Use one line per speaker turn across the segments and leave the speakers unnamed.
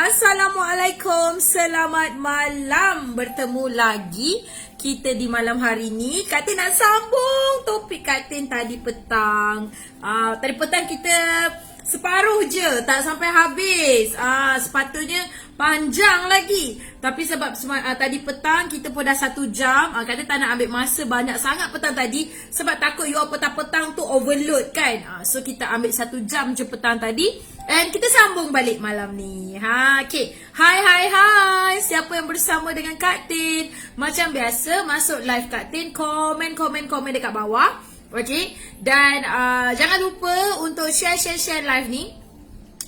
Assalamualaikum, selamat malam. Bertemu lagi kita di malam hari ni. Katin nak sambung topik Katin tadi petang. Tadi petang kita separuh je, tak sampai habis. Sepatutnya panjang lagi. Tapi sebab tadi petang kita pun dah 1 jam. Katin tak nak ambil masa banyak sangat petang tadi. Sebab takut you all petang-petang tu overload kan. So kita ambil 1 jam je petang tadi. And kita sambung balik malam ni. Okay. Hai. Siapa yang bersama dengan Kak Tin? Macam biasa, masuk live Kak Tin, komen dekat bawah. Okay. Dan jangan lupa untuk share live ni.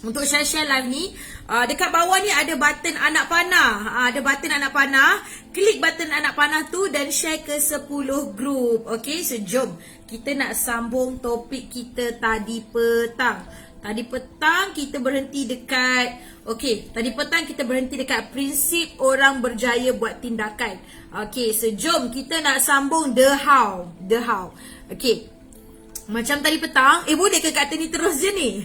Untuk share live ni, dekat bawah ni ada button anak panah. Ada button anak panah. Klik button anak panah tu dan share ke 10 group. Okay, so jom kita nak sambung topik kita tadi petang. Tadi petang kita berhenti dekat prinsip orang berjaya buat tindakan. Okay, so jom kita nak sambung the how. Okay. Macam tadi petang, boleh ke Kak Tin ni terus je ni?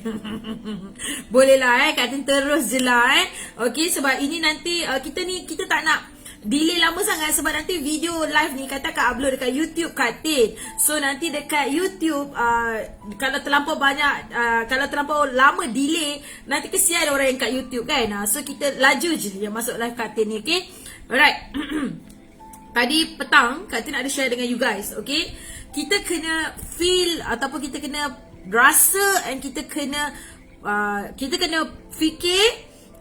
Boleh lah Kak Tin terus je lah Okay, sebab ini nanti kita tak nak delay lama sangat. Sebab nanti video live ni kata Kak upload dekat YouTube Kak Tin. So nanti dekat YouTube kalau terlampau banyak kalau terlampau lama delay, nanti kesian orang yang kat YouTube kan. So kita laju je yang masuk live Kak Tin ni. Okay, alright. Tadi petang Kak Tin ada share dengan you guys. Okay, kita kena feel ataupun kita kena rasa, and kita kena fikir,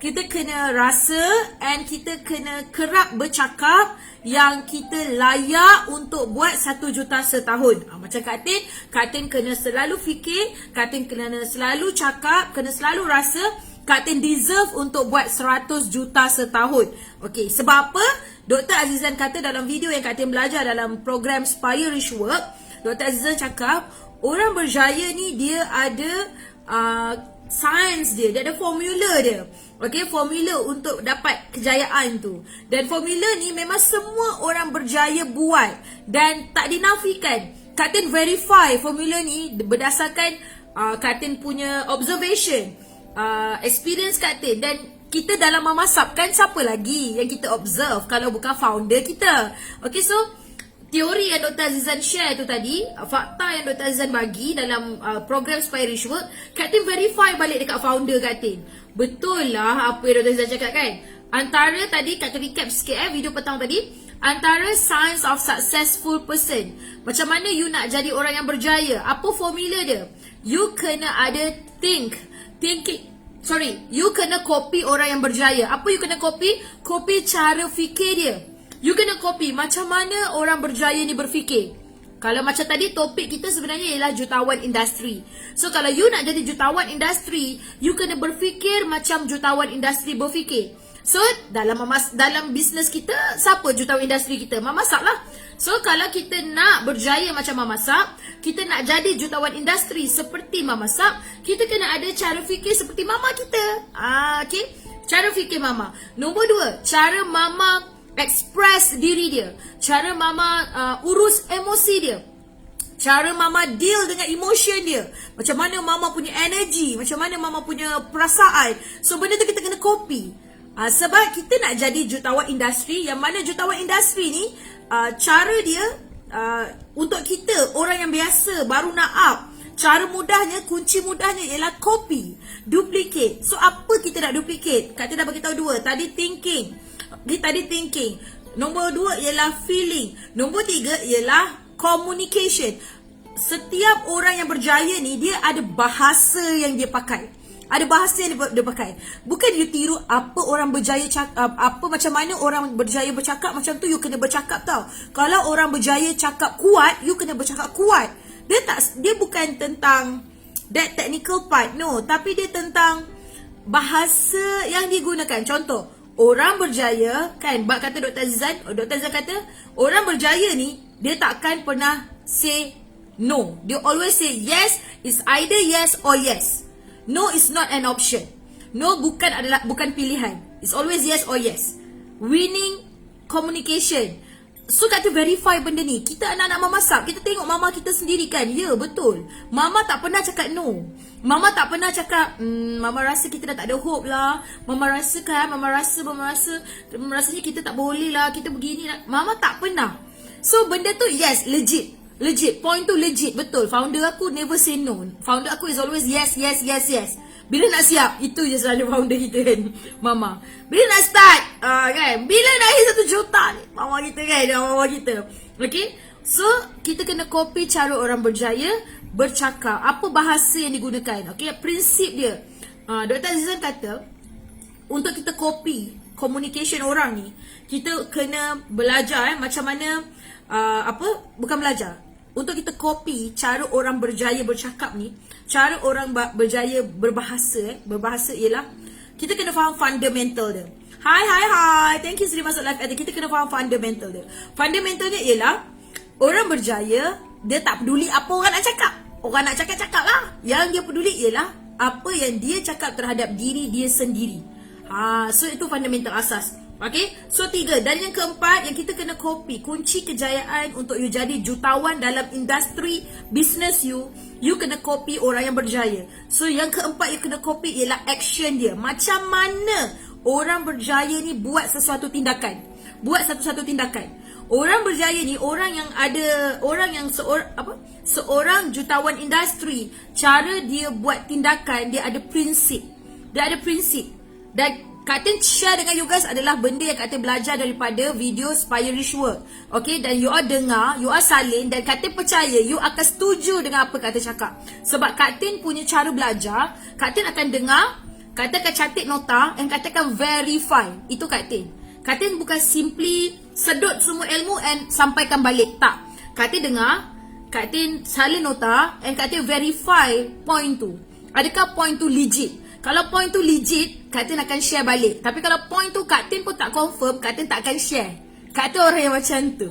kita kena rasa, and kita kena kerap bercakap yang kita layak untuk buat 1 juta setahun. Macam Kak Tin kena selalu fikir, Kak Tin kena selalu cakap, kena selalu rasa Kak Tin deserve untuk buat 100 juta setahun. Okay, sebab apa? Dr. Azizan kata dalam video yang Kak Tin belajar dalam program Spire Rich Work, Dr. Azizan cakap orang berjaya ni dia ada sains dia ada formula dia. Okay, formula untuk dapat kejayaan tu. Dan formula ni memang semua orang berjaya buat dan tak dinafikan. Kak Tin verify formula ni berdasarkan Kak Tin punya observation, experience Kak Tin. Dan kita dalam memasak kan, siapa lagi yang kita observe kalau bukan founder kita. Okay, so teori yang Dr. Azizan share tu tadi, fakta yang Dr. Azizan bagi dalam program Spire Rich Work, Kak Tin verify balik dekat founder Kak Tin. Betul lah apa yang Dr. Azizan cakap kan. Antara tadi, Kak Tin recap sikit video petang tadi, antara signs of successful person, macam mana you nak jadi orang yang berjaya, apa formula dia? You kena ada you kena copy orang yang berjaya. Apa you kena copy? Copy cara fikir dia. You kena copy macam mana orang berjaya ni berfikir. Kalau macam tadi topik kita sebenarnya ialah jutawan industri. So kalau you nak jadi jutawan industri, you kena berfikir macam jutawan industri berfikir. So dalam bisnes kita, siapa jutawan industri kita? Mamasak lah. So kalau kita nak berjaya macam mamasak, kita nak jadi jutawan industri seperti mamasak, kita kena ada cara fikir seperti mama kita. Okay, cara fikir mama. Nombor 2, cara mama express diri dia, cara mama urus emosi dia, cara mama deal dengan emotion dia, macam mana mama punya energy, macam mana mama punya perasaan. So benda tu kita kena copy. Sebab kita nak jadi jutawan industri, yang mana jutawan industri ni cara dia untuk kita orang yang biasa baru nak up, cara mudahnya, kunci mudahnya ialah copy, duplicate. So apa kita nak duplicate? Kak Tin dah bagi tahu 2. Tadi thinking. Nombor 2 ialah feeling. Nombor 3 ialah communication. Setiap orang yang berjaya ni, dia ada bahasa yang dia pakai. Ada bahasa yang dia pakai. Bukan you tiru apa orang berjaya cakap, macam mana orang berjaya bercakap, macam tu you kena bercakap tau. Kalau orang berjaya cakap kuat, you kena bercakap kuat. Dia bukan tentang that technical part, no. Tapi dia tentang bahasa yang digunakan. Contoh, orang berjaya kan, kata Dr. Azizan kata orang berjaya ni dia takkan pernah say no. Dia always say yes. It's either yes or yes. No is not an option. No bukan pilihan. It's always yes or yes. Winning communication. So kata verify benda ni. Kita anak-anak mama sub, kita tengok mama kita sendiri kan. Ya, betul. Mama tak pernah cakap no. Mama tak pernah cakap, mama rasa kita dah tak ada hope lah. Mama rasa kan, mama rasanya kita tak boleh lah, kita begini lah. Mama tak pernah. So benda tu yes, legit. Legit, point tu legit, betul. Founder aku never say no. Founder aku is always yes. Bila nak siap, itu je selalu founder kita kan, mama. Bila nak start, kan, bila nak hit 1 juta ni, mama kita kan, mama kita. Okay, so kita kena copy cara orang berjaya bercakap. Apa bahasa yang digunakan, okay, prinsip dia. Dr. Azizan kata, untuk kita copy communication orang ni, kita kena belajar macam mana, bukan belajar. Untuk kita copy cara orang berjaya bercakap ni, cara orang berjaya berbahasa, berbahasa ialah kita kena faham fundamental dia. Hai, thank you Sri masuk live tadi. Kita kena faham fundamental dia. Fundamental dia ialah orang berjaya, dia tak peduli apa orang nak cakap. Orang nak cakap lah. Yang dia peduli ialah apa yang dia cakap terhadap diri dia sendiri. So itu fundamental asas. Okay, so 3. Dan yang keempat, yang kita kena copy, kunci kejayaan untuk you jadi jutawan dalam industri business you kena copy orang yang berjaya. So yang keempat you kena copy ialah action dia. Macam mana orang berjaya ni buat sesuatu tindakan. Buat satu-satu tindakan. Orang berjaya ni orang yang ada, orang yang seorang jutawan industri, cara dia buat tindakan, dia ada prinsip. Dan Kak Tin share dengan you guys adalah benda yang Kak Tin belajar daripada video Spire Rich Work. Okay, dan you all dengar, you all salin, dan Kak Tin percaya you akan setuju dengan apa Kak Tin cakap. Sebab Kak Tin punya cara belajar, Kak Tin akan dengar, Kak Tin akan catat nota, and Kak Tin akan verify. Itu Kak Tin. Kak Tin bukan simply sedut semua ilmu and sampaikan balik. Tak. Kak Tin dengar, Kak Tin salin nota, and Kak Tin verify point tu. Adakah point tu legit? Kalau point tu legit, Kak Tin akan share balik. Tapi kalau point tu Kak Tin pun tak confirm, Kak Tin tak akan share. Kak Tin orang yang macam tu.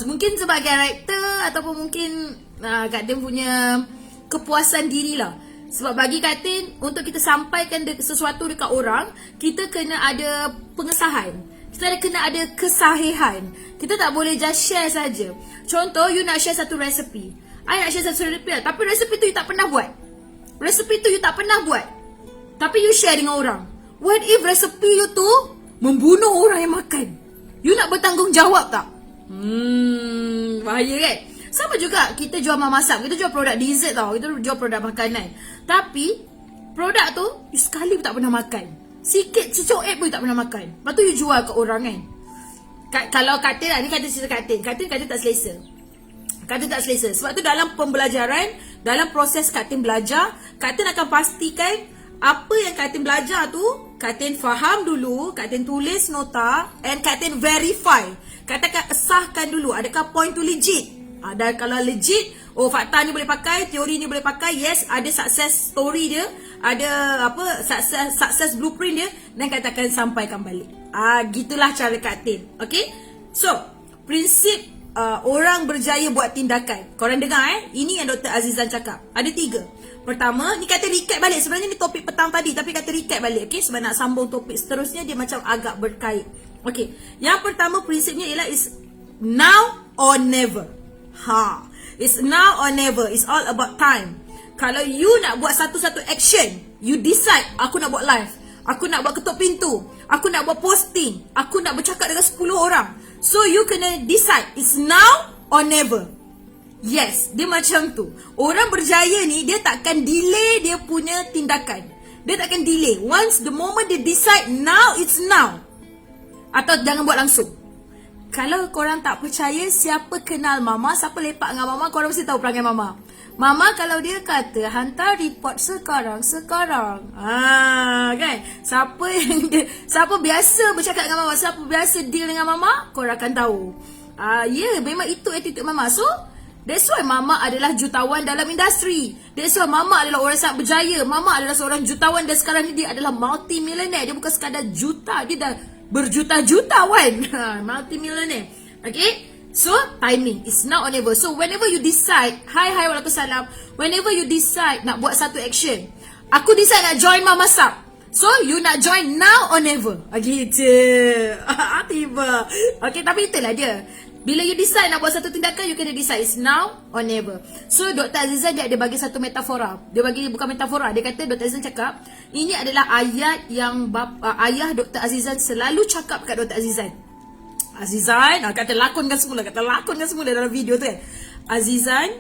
Mungkin sebab karakter, ataupun mungkin Kak Tin punya kepuasan diri lah. Sebab bagi Kak Tin, untuk kita sampaikan sesuatu dekat orang, kita kena ada pengesahan. Kita kena ada kesahihan. Kita tak boleh just share saja. Contoh, you nak share satu resepi. I nak share satu resepi lah. Tapi resepi tu you tak pernah buat. Resepi tu you tak pernah buat. Tapi you share dengan orang. What if resepi you tu membunuh orang yang makan? You nak bertanggungjawab tak? Bahaya kan? Sama juga kita jual mamasak. Kita jual produk dessert tau. Kita jual produk makanan. Tapi produk tu you sekali pun tak pernah makan. Sikit cucuk pun you tak pernah makan. Lepas tu you jual ke orang kan? Kalau Kak Tin, ni kata cerita Kak Tin. Kak Tin tak selesa. Kak Tin tak selesa. Sebab tu dalam pembelajaran, dalam proses Kak Tin belajar, Kak Tin akan pastikan apa yang Kak Tin belajar tu, Kak Tin faham dulu, Kak Tin tulis nota, and Kak Tin verify. Kak Tin akan sahkan dulu, adakah point tu legit? Dan kalau legit, fakta ni boleh pakai, teori ni boleh pakai, yes, ada success story dia, ada success blueprint dia, dan Kak Tin akan sampaikan balik. Gitulah cara Kak Tin. Okay? So, prinsip orang berjaya buat tindakan. Korang dengar ini yang Dr. Azizan cakap. Ada 3. Pertama, ni kata recap balik. Sebenarnya ni topik petang tadi, tapi kata recap balik. Okay, sebab nak sambung topik seterusnya, dia macam agak berkait. Okay, yang pertama prinsipnya ialah is now or never. It's now or never. It's all about time. Kalau you nak buat satu-satu action, you decide, aku nak buat live, aku nak buat ketuk pintu, aku nak buat posting, aku nak bercakap dengan 10 orang. So you kena decide, it's now or never. Yes, dia macam tu. Orang berjaya ni, dia takkan delay dia punya tindakan. Dia takkan delay. Once the moment dia decide, now it's now. Atau jangan buat langsung. Kalau korang tak percaya siapa kenal Mama, siapa lepak dengan Mama, korang mesti tahu perangai Mama. Mama kalau dia kata hantar report sekarang. Kan? Siapa biasa bercakap dengan Mama, siapa biasa deal dengan Mama, korang akan tahu. Memang itu attitude Mama. So, that's why Mama adalah jutawan dalam industri. That's why Mama adalah orang sangat berjaya. Mama adalah seorang jutawan dan sekarang ni dia adalah multi-millionaire. Dia bukan sekadar juta, dia dah berjuta-juta wan. Multi-millionaire. Okay? So, timing is now or never. So, whenever you decide, Waalaikumsalam. Whenever you decide nak buat satu action, aku decide nak join Mama Sub. So, you nak join now or never? Gitu. Tiba. Okay, tapi itulah dia. Bila you decide nak buat satu tindakan, you kena decide is now or never. So, Dr. Azizan dia ada bagi satu metafora. Dia bagi bukan metafora. Dia kata, Dr. Azizan cakap, ini adalah ayat yang ayah Dr. Azizan selalu cakap kat Dr. Azizan. Azizan, kata lakonkan semula dalam video tu kan. Azizan,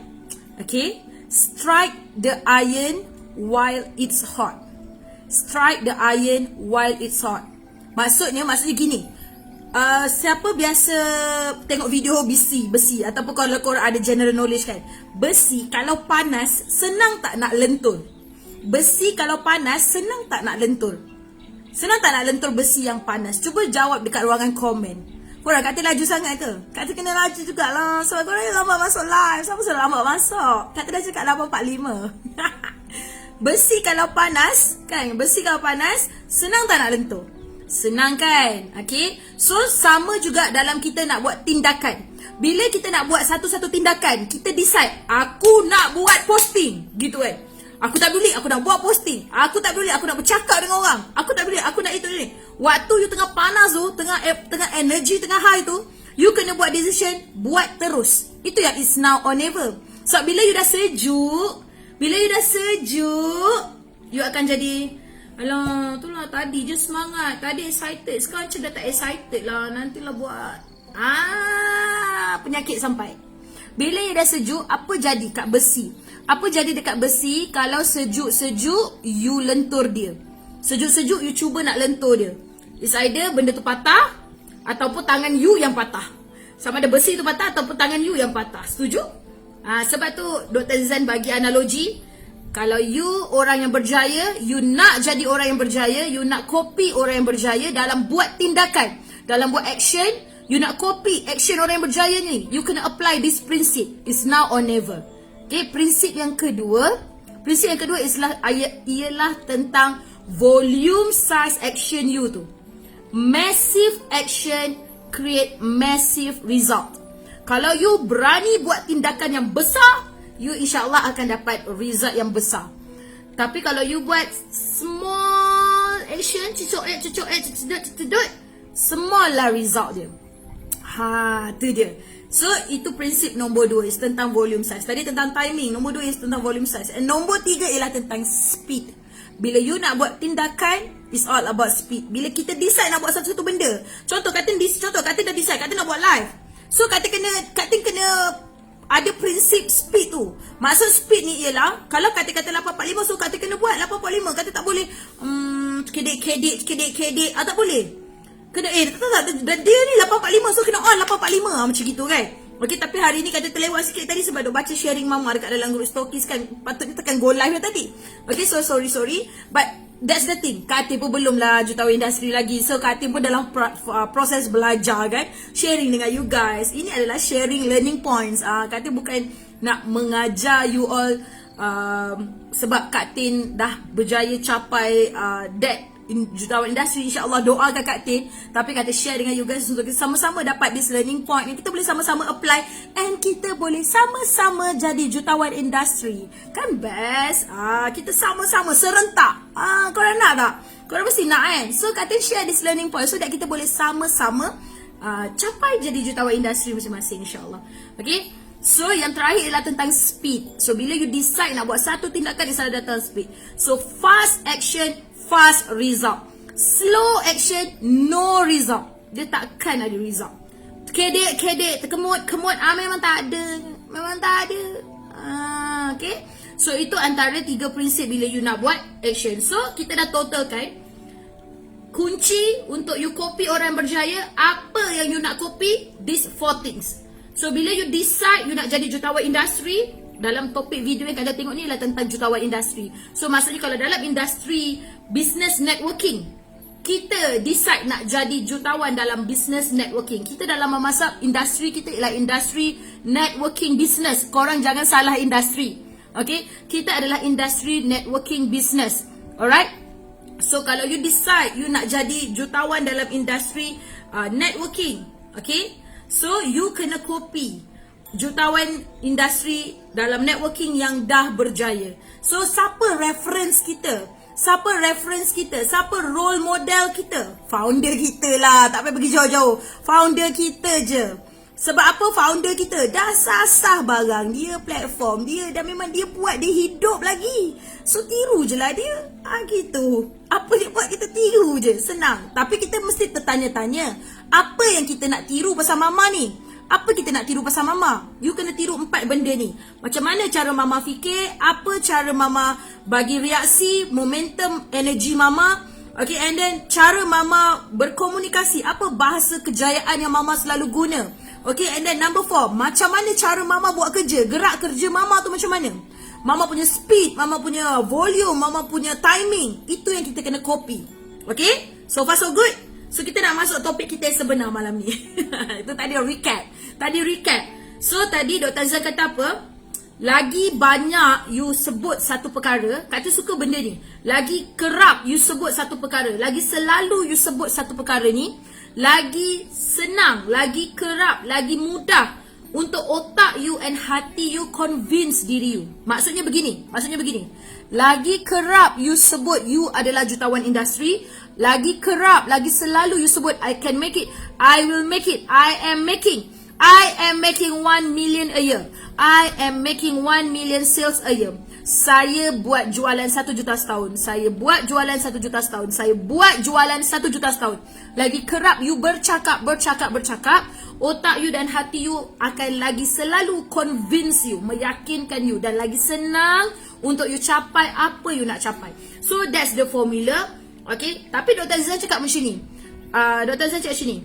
okay, strike the iron while it's hot. Strike the iron while it's hot. Maksudnya gini. Siapa biasa tengok video besi ataupun kalau korang ada general knowledge kan. Besi kalau panas senang tak nak lentur? Besi kalau panas senang tak nak lentur? Senang tak nak lentur besi yang panas? Cuba jawab dekat ruangan komen. Korang kata laju sangat ke? Kata kena laju jugalah. Sebab korang lambat masuk live. Siapa suruh lambat masuk? Kata dah cakap 8.45. Besi kalau panas, kan? Besi kalau panas, senang tak nak lentur? Senang kan? Okay? So, sama juga dalam kita nak buat tindakan. Bila kita nak buat satu-satu tindakan, kita decide, aku nak buat posting. Gitu kan? Aku tak peduli, aku nak buat posting. Aku tak peduli, aku nak bercakap dengan orang. Aku tak peduli, aku nak itu ni. Waktu you tengah panas tu, tengah energy, tengah high tu, you kena buat decision, buat terus. Itu yang is now or never. So, bila you dah sejuk, you akan jadi, alah, tu lah tadi je semangat, tadi excited, sekarang macam dah tak excited lah, nantilah buat. Penyakit sampai. Bila you dah sejuk, apa jadi kat besi? Apa jadi dekat besi kalau sejuk-sejuk you lentur dia? Sejuk-sejuk you cuba nak lentur dia. It's either benda tu patah ataupun tangan you yang patah. Sama ada besi tu patah ataupun tangan you yang patah. Setuju? Sebab tu Dr. Azizan bagi analogi, kalau you orang yang berjaya, you nak jadi orang yang berjaya, you nak copy orang yang berjaya dalam buat tindakan, dalam buat action, you nak copy action orang yang berjaya ni, you kena apply this principle, is now or never. Okay, prinsip yang kedua ialah tentang volume size action you tu. Massive action create massive result. Kalau you berani buat tindakan yang besar, you insyaAllah akan dapat result yang besar. Tapi kalau you buat small action, cucuk, small lah result dia. Tu dia. So, itu prinsip nombor 2 is tentang volume size. Tadi tentang timing, nombor 2 is tentang volume size. And nombor 3 ialah tentang speed. Bila you nak buat tindakan, it's all about speed. Bila kita decide nak buat satu-satu benda. Contoh, kata dah decide, kata nak buat live. So, kata kena ada prinsip speed tu. Maksud speed ni ialah, kalau kata 8.45, so kata kena buat 8.45. Kata tak boleh, kedik. Tak boleh. Kena, dia ni 8.45, so kena on 8.45. Macam gitu kan. Okay, tapi hari ni kata terlewat sikit tadi sebab duk baca sharing mama dekat dalam group stokis kan. Patutnya tekan go live lah tadi. Okay, so sorry. But that's the thing. Kak Atin pun belum lah jutawan industri lagi. So Kak Atin pun dalam proses belajar kan. Sharing dengan you guys. Ini adalah sharing learning points. Kak Atin bukan nak mengajar you all sebab Kak Atin dah berjaya capai that jutawan industri, insyaAllah doakan Kak Tin. Tapi kata share dengan you guys untuk kita sama-sama dapat this learning point ni. Kita boleh sama-sama apply and kita boleh sama-sama jadi jutawan industri. Kan best? Kita sama-sama serentak. Korang nak tak? Korang mesti nak kan? So Kak Tin share this learning point so that kita boleh sama-sama capai jadi jutawan industri masing-masing, insyaAllah. Okay? So yang terakhir ialah tentang speed. So bila you decide nak buat satu tindakan, dia datang speed. So fast action, fast result. Slow action, no result. Dia takkan ada result. Kedek, kemut, memang tak ada. Okay. So itu antara 3 prinsip bila you nak buat action. So kita dah totalkan kunci untuk you copy orang berjaya. Apa yang you nak copy? These 4 things. So bila you decide you nak jadi jutawan industri, dalam topik video yang kalian tengok ni adalah tentang jutawan industri. So maksudnya kalau dalam industri business networking, kita decide nak jadi jutawan dalam business networking. Kita dalam memasak industri kita ialah industri networking business. Korang jangan salah industri. Okay? Kita adalah industri networking business. Alright? So kalau you decide you nak jadi jutawan dalam industri networking. Okay? So you kena copy jutawan industri dalam networking yang dah berjaya. So siapa reference kita? Siapa reference kita? Siapa role model kita? Founder kita lah. Tak payah pergi jauh-jauh. Founder kita je. Sebab apa founder kita? Dah sah-sah barang dia, platform dia, dan memang dia buat, dia hidup lagi. So tiru je lah dia. Gitu. Apa dia buat kita tiru je. Senang. Tapi kita mesti tertanya-tanya, apa yang kita nak tiru pasal mama ni? Apa kita nak tiru pasal mama? You kena tiru 4 benda ni. Macam mana cara mama fikir, apa cara mama bagi reaksi, momentum, energi mama. Okay, and then cara mama berkomunikasi, apa bahasa kejayaan yang mama selalu guna. Okay, and then number 4, macam mana cara mama buat kerja, gerak kerja mama tu macam mana. Mama punya speed, mama punya volume, mama punya timing. Itu yang kita kena copy. Okay, so far so good. So kita nak masuk topik kita yang sebenar malam ni. Itu tadi recap. So tadi Dr. Azhar kata apa? Lagi banyak you sebut satu perkara, Kak tu suka benda ni. Lagi kerap you sebut satu perkara, lagi selalu you sebut satu perkara ni, lagi senang, lagi kerap, lagi mudah untuk otak you and hati you convince diri you. Maksudnya begini. Lagi kerap you sebut you adalah jutawan industri, lagi kerap, lagi selalu you sebut I can make it, I will make it, I am making 1 million a year, I am making 1 million sales a year. Saya buat jualan 1 juta setahun, saya buat jualan 1 juta setahun, saya buat jualan 1 juta setahun. Lagi kerap you bercakap, otak you dan hati you akan lagi selalu convince you, meyakinkan you, dan lagi senang untuk you capai apa you nak capai. So that's the formula. Okay, tapi Dr. Azhar cakap macam ni. Dr. Azhar cakap macam ni.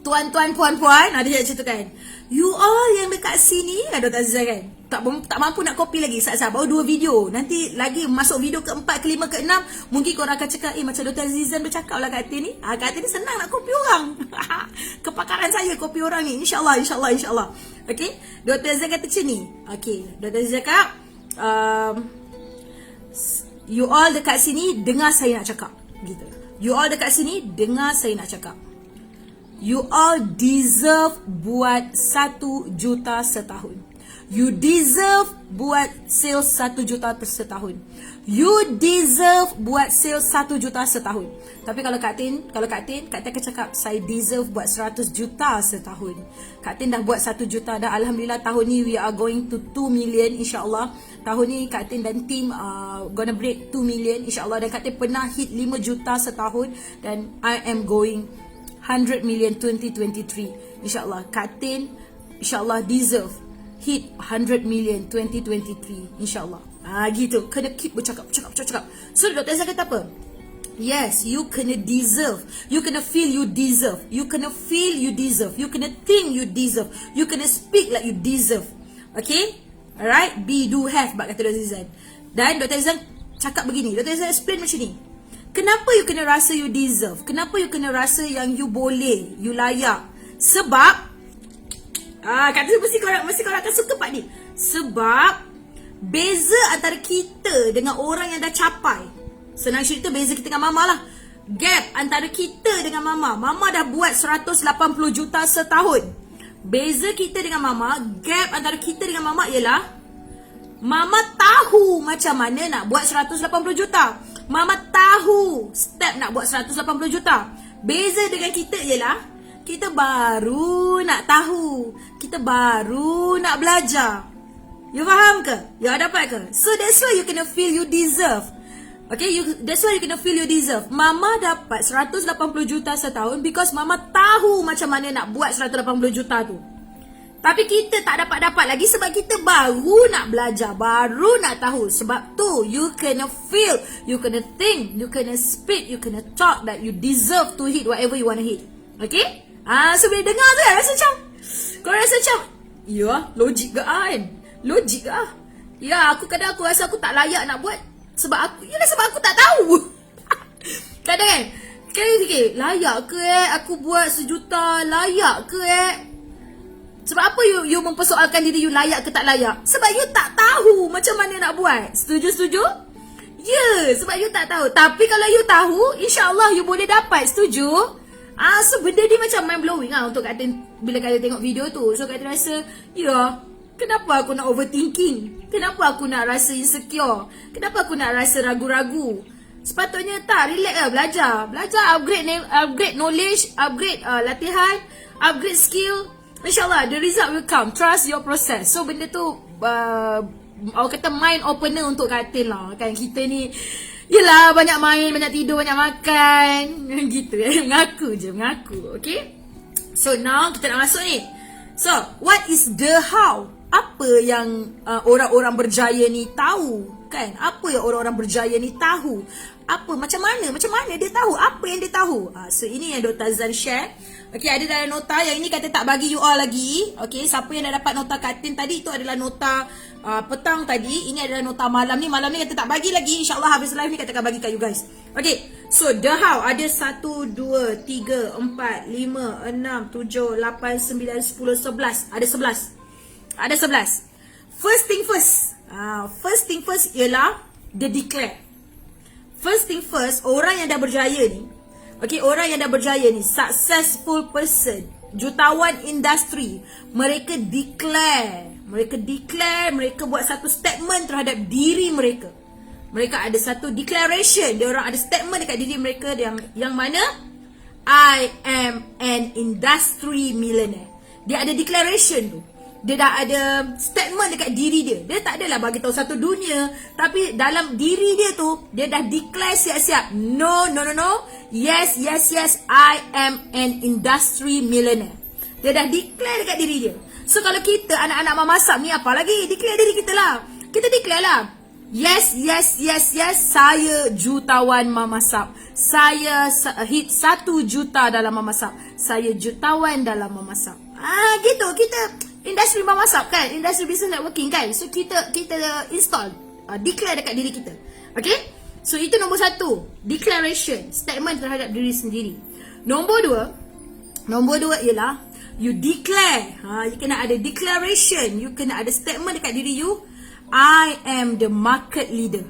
Tuan-tuan, puan-puan, ada yang cerita kan, you all yang dekat sini, Dr. Azhar kan, tak mampu nak copy lagi. Saat-saat baru 2 video. Nanti lagi masuk video ke-4, ke-5, ke-6, mungkin korang akan cakap, macam Dr. Azizan bercakap lah kat Atin ni. Kat Atin ni senang nak copy orang. Kepakaran saya copy orang ni. InsyaAllah. Okay, Dr. Azhar kata macam ni. Okay, Dr. Azhar cakap, you all dekat sini dengar saya nak cakap. Gitu. You all dekat sini dengar saya nak cakap. You all deserve buat 1 juta setahun. You deserve buat sales 1 juta setahun. You deserve buat sales 1 juta setahun. Tapi kalau Kak Tin akan cakap, saya deserve buat 100 juta setahun. Kak Tin dah buat 1 juta dah. Alhamdulillah tahun ni we are going to 2 million insyaAllah. Tahun ni Kak Tin dan team gonna break 2 million insyaAllah. Dan Kak Tin pernah hit 5 juta setahun. Dan I am going 100 million 2023 insyaAllah. Kak Tin insyaAllah deserve hit 100 million 2023 insyaAllah. Gitu. Kena keep bercakap. So Dr. Azhar kata apa? Yes, you kena deserve. You kena feel you deserve. You kena feel you deserve. You kena think you deserve. You kena speak like you deserve. Okay? Alright? Be, do, have, kata Dr. Azhar. Dan Dr. Azhar cakap begini. Dr. Azhar explain macam ni. Kenapa you kena rasa you deserve? Kenapa you kena rasa yang you boleh, you layak? Sebab kata mesti korang akan suka part ni. Sebab beza antara kita dengan orang yang dah capai, senang cerita beza kita dengan mama lah. Gap antara kita dengan mama. Mama dah buat 180 juta setahun. Beza kita dengan mama, gap antara kita dengan mama ialah mama tahu macam mana nak buat 180 juta. Mama tahu step nak buat 180 juta. Beza dengan kita ialah kita baru nak tahu. Kita baru nak belajar. You faham ke? You dapat ke? So that's why you kena feel you deserve. Okay, that's why you kena feel you deserve. Mama dapat 180 juta setahun because mama tahu macam mana nak buat 180 juta tu. Tapi kita tak dapat lagi sebab kita baru nak belajar, baru nak tahu. Sebab tu you kena feel, you kena think, you kena speak, you kena talk that you deserve to hit whatever you want to hit. Okay? So bila dengar tu rasa macam, kau rasa macam, ya, logik ke kan? Logik ke? Ya, aku rasa aku tak layak nak buat sebab aku tak tahu. Kadang kan, fikir, layak ke aku buat 1 juta, layak ke Sebab apa you mempersoalkan diri you layak ke tak layak? Sebab you tak tahu macam mana nak buat. Setuju? Ya, sebab you tak tahu. Tapi kalau you tahu, insyaAllah you boleh dapat. Setuju? So benda ni macam mind blowing untuk Kak Tin bila Kak Tin tengok video tu. So Kak Tin rasa, ya, kenapa aku nak overthinking? Kenapa aku nak rasa insecure? Kenapa aku nak rasa ragu-ragu? Sepatutnya tak, relax lah, belajar, upgrade knowledge, upgrade latihan, upgrade skill. InsyaAllah the result will come. Trust your process. So benda tu orang kata mind opener untuk Katin lah. Kan kita ni yelah banyak main, banyak tidur, banyak makan gitu mengaku. Okay. So now kita nak masuk ni. So what is the how? Apa yang orang-orang berjaya ni tahu? Kan? Apa yang orang-orang berjaya ni tahu? Apa? Macam mana dia tahu? Apa yang dia tahu? So ini yang Dr. Azan share. Okay, ada dalam nota yang ini kata tak bagi you all lagi. Okay, siapa yang dah dapat nota Katin tadi, itu adalah nota petang tadi. Ini adalah nota malam ni. Malam ni kata tak bagi lagi. InsyaAllah habis live ni kata akan bagi kat you guys. Okay, so the how. Ada 1, 2, 3, 4, 5, 6, 7, 8, 9, 10, 11. Ada 11. First thing first ialah the declare. First thing first, orang yang dah berjaya ni, okay, orang yang dah berjaya ni, successful person, jutawan industri, mereka declare, mereka buat satu statement terhadap diri mereka. Mereka ada satu declaration, dia orang ada statement dekat diri mereka yang mana I am an industry millionaire. Dia ada declaration tu. Dia dah ada statement dekat diri dia. Dia tak adalah bagi tahu satu dunia, tapi dalam diri dia tu dia dah declare siap-siap. No. Yes, I am an industry millionaire. Dia dah declare dekat diri dia. So kalau kita anak-anak mamasak ni apa lagi? Declare diri kita lah. Kita declare lah. Yes, saya jutawan mamasak. Saya hit 1 juta dalam mamasak. Saya jutawan dalam mamasak. Gitu. Kita industri mamasak kan, industri business networking kan. So kita install, declare dekat diri kita. Okay, so itu nombor 1, declaration, statement terhadap diri sendiri. Nombor 2 ialah you declare. You kena ada declaration, you kena ada statement dekat diri you. I am the market leader.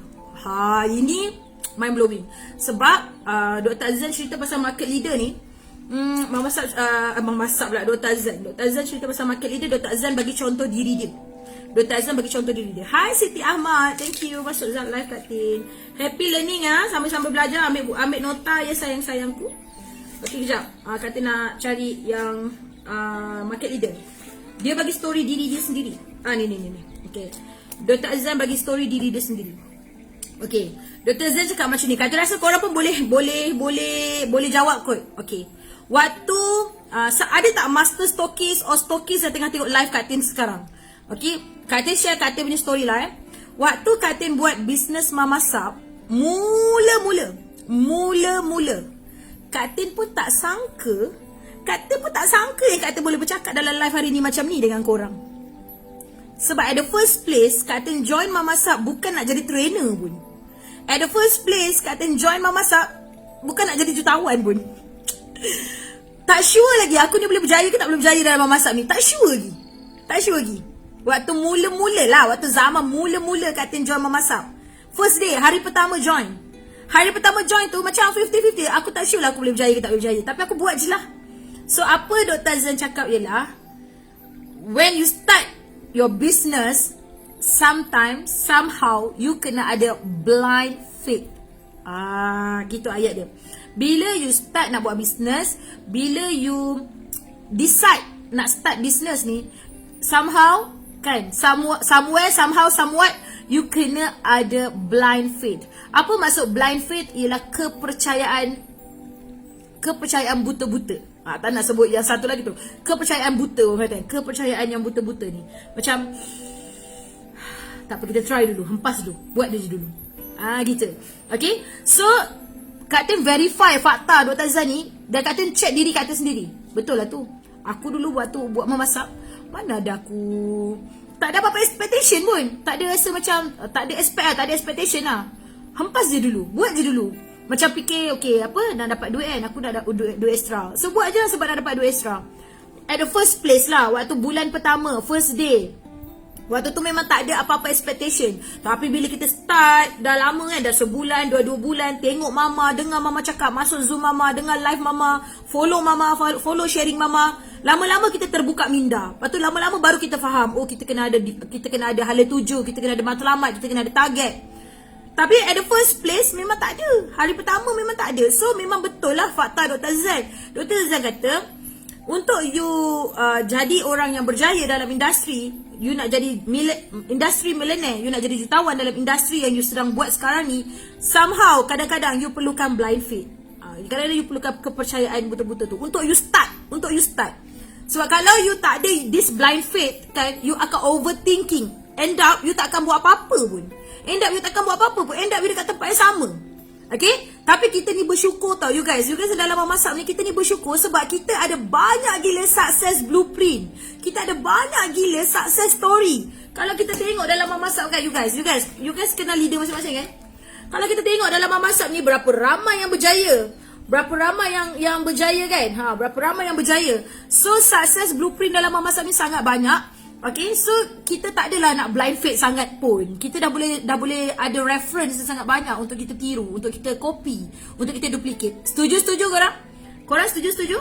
Ini mind blowing. Sebab Dr. Azan cerita pasal market leader ni. Memasak pula Dr. Azan cerita pasal market leader. Dr. Azan bagi contoh diri dia. Hai Siti Ahmad, thank you masuk Zat live Katin. Happy learning sambil-sambil belajar, ambil nota ya sayang-sayangku. Okey kejap. Katin nak cari yang market leader. Dia bagi story diri dia sendiri. Ni. Okey. Dr. Azan bagi story diri dia sendiri. Okey. Dr. Azan cakap macam ni. Katin rasa korang pun boleh jawab kot. Okey. Waktu ada tak master stokis or stokis yang tengah tengok live Katin sekarang? Okay, Katin share Katin punya story lah Waktu Katin buat bisnes mamasap, mula-mula Katin pun tak sangka yang Katin boleh bercakap dalam live hari ni macam ni dengan korang. Sebab at the first place Katin join mamasap bukan nak jadi trainer pun. At the first place Katin join mamasap bukan nak jadi jutawan pun. Tak sure lagi aku ni boleh berjaya ke tak boleh berjaya dalam memasak ni. Tak sure lagi. Waktu mula-mula lah, waktu zaman mula-mula Katin join memasak. First day, hari pertama join tu macam 50-50. Aku tak sure lah aku boleh berjaya ke tak boleh berjaya. Tapi aku buat je lah. So apa Dr. Azan cakap ialah, when you start your business, sometimes, somehow, you kena ada blind faith. Gitu ayat dia. Bila you start nak buat business, bila you decide nak start business ni, somehow kan, somewhat you kena ada blind faith. Apa maksud blind faith? Ialah kepercayaan buta-buta. Tak nak sebut yang satu lagi tu. Kepercayaan buta orang kata. Kepercayaan yang buta-buta ni. Macam tak apa, kita try dulu, hempas dulu, buat dia je dulu. Gitu. Okay, so Katin verify fakta Dr. Azan ni, dan Katin check diri Katin sendiri. Betul lah tu. Aku dulu buat memasak, mana ada aku tak ada apa-apa expectation pun. Tak ada rasa macam tak ada expectation lah. Hempas je dulu, buat je dulu. Macam fikir okay, apa nak dapat duit kan, aku nak dapat duit extra. So buat je lah sebab nak dapat duit extra. At the first place lah, waktu bulan pertama, first day, waktu tu memang tak ada apa-apa expectation. Tapi bila kita start, dah lama kan, dah sebulan, 2 bulan, tengok mama, dengar mama cakap, masuk Zoom mama, dengar live mama, follow sharing mama. Lama-lama kita terbuka minda. Lepas tu lama-lama baru kita faham, oh kita kena ada hala tuju, kita kena ada matlamat, kita kena ada target. Tapi at the first place memang tak ada. Hari pertama memang tak ada. So memang betul lah fakta Dr. Zan. Dr. Zan kata, untuk you jadi orang yang berjaya dalam industri, you nak jadi industri millionaire, you nak jadi jutawan dalam industri yang you sedang buat sekarang ni, somehow kadang-kadang you perlukan blind faith. Kadang-kadang you perlukan kepercayaan betul-betul tu untuk you start. Sebab kalau you tak ada this blind faith kan, you akan overthinking. End up you tak akan buat apa-apa pun. End up you dekat tempat yang sama. Okay? Tapi kita ni bersyukur tau you guys. You guys dalam memasak ni, kita ni bersyukur sebab kita ada banyak gila success blueprint. Kita ada banyak gila success story. Kalau kita tengok dalam memasak kan you guys kenal leader masing-masing kan? Kalau kita tengok dalam memasak ni, berapa ramai yang berjaya. Berapa ramai yang berjaya kan? Berapa ramai yang berjaya. So success blueprint dalam memasak ni sangat banyak. Okay, so kita tak adalah nak blind faith sangat pun. Kita dah boleh ada reference yang sangat banyak untuk kita tiru, untuk kita copy, untuk kita duplicate. Setuju korang? Korang setuju?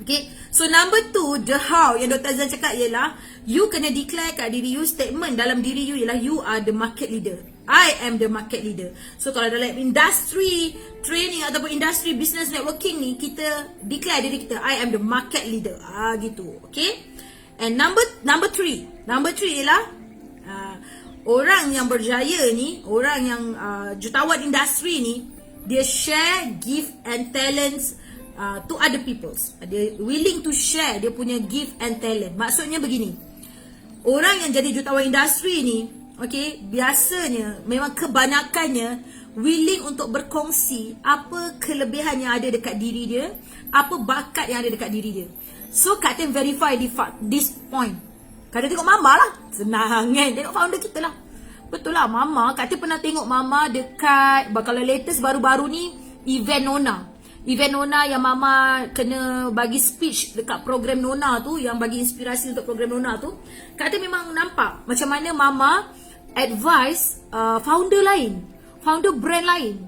Okay, so number 2, the how yang Dr. Zan cakap ialah you kena declare kat diri you, statement dalam diri you ialah you are the market leader. I am the market leader. So kalau dalam industry training ataupun industry business networking ni, kita declare diri kita, I am the market leader. Gitu. Okay. And number 3 ialah orang yang berjaya ni, orang yang jutawan industri ni, dia share gift and talents to other peoples. Dia willing to share dia punya gift and talent. Maksudnya begini, orang yang jadi jutawan industri ni, okay, biasanya memang kebanyakannya willing untuk berkongsi apa kelebihan yang ada dekat diri dia, apa bakat yang ada dekat diri dia. So Katin verify this point. Katin tengok Mama lah. Senang kan? Tengok founder kita lah. Betul lah Mama. Katin pernah tengok Mama dekat, kalau latest baru-baru ni, event Nona yang Mama kena bagi speech dekat program Nona tu, yang bagi inspirasi untuk program Nona tu. Katin memang nampak macam mana Mama advise founder lain, founder brand lain.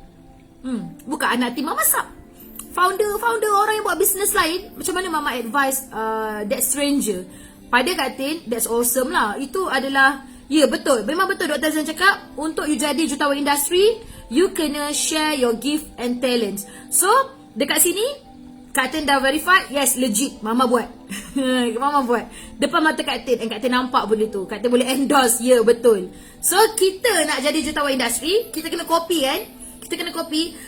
Bukan anak tim Mama Sap. Founder orang yang buat bisnes lain, macam mana Mama advise that stranger. Pada Katin, that's awesome lah. Itu adalah, betul. Memang betul Dr. Zan cakap, untuk you jadi jutawan industri, you kena share your gift and talents. So, dekat sini, Katin dah verify, yes, legit, Mama buat. Mama buat. Depan mata Katin, and Katin nampak benda tu. Katin boleh endorse, betul. So, kita nak jadi jutawan industri, kita kena copy kan?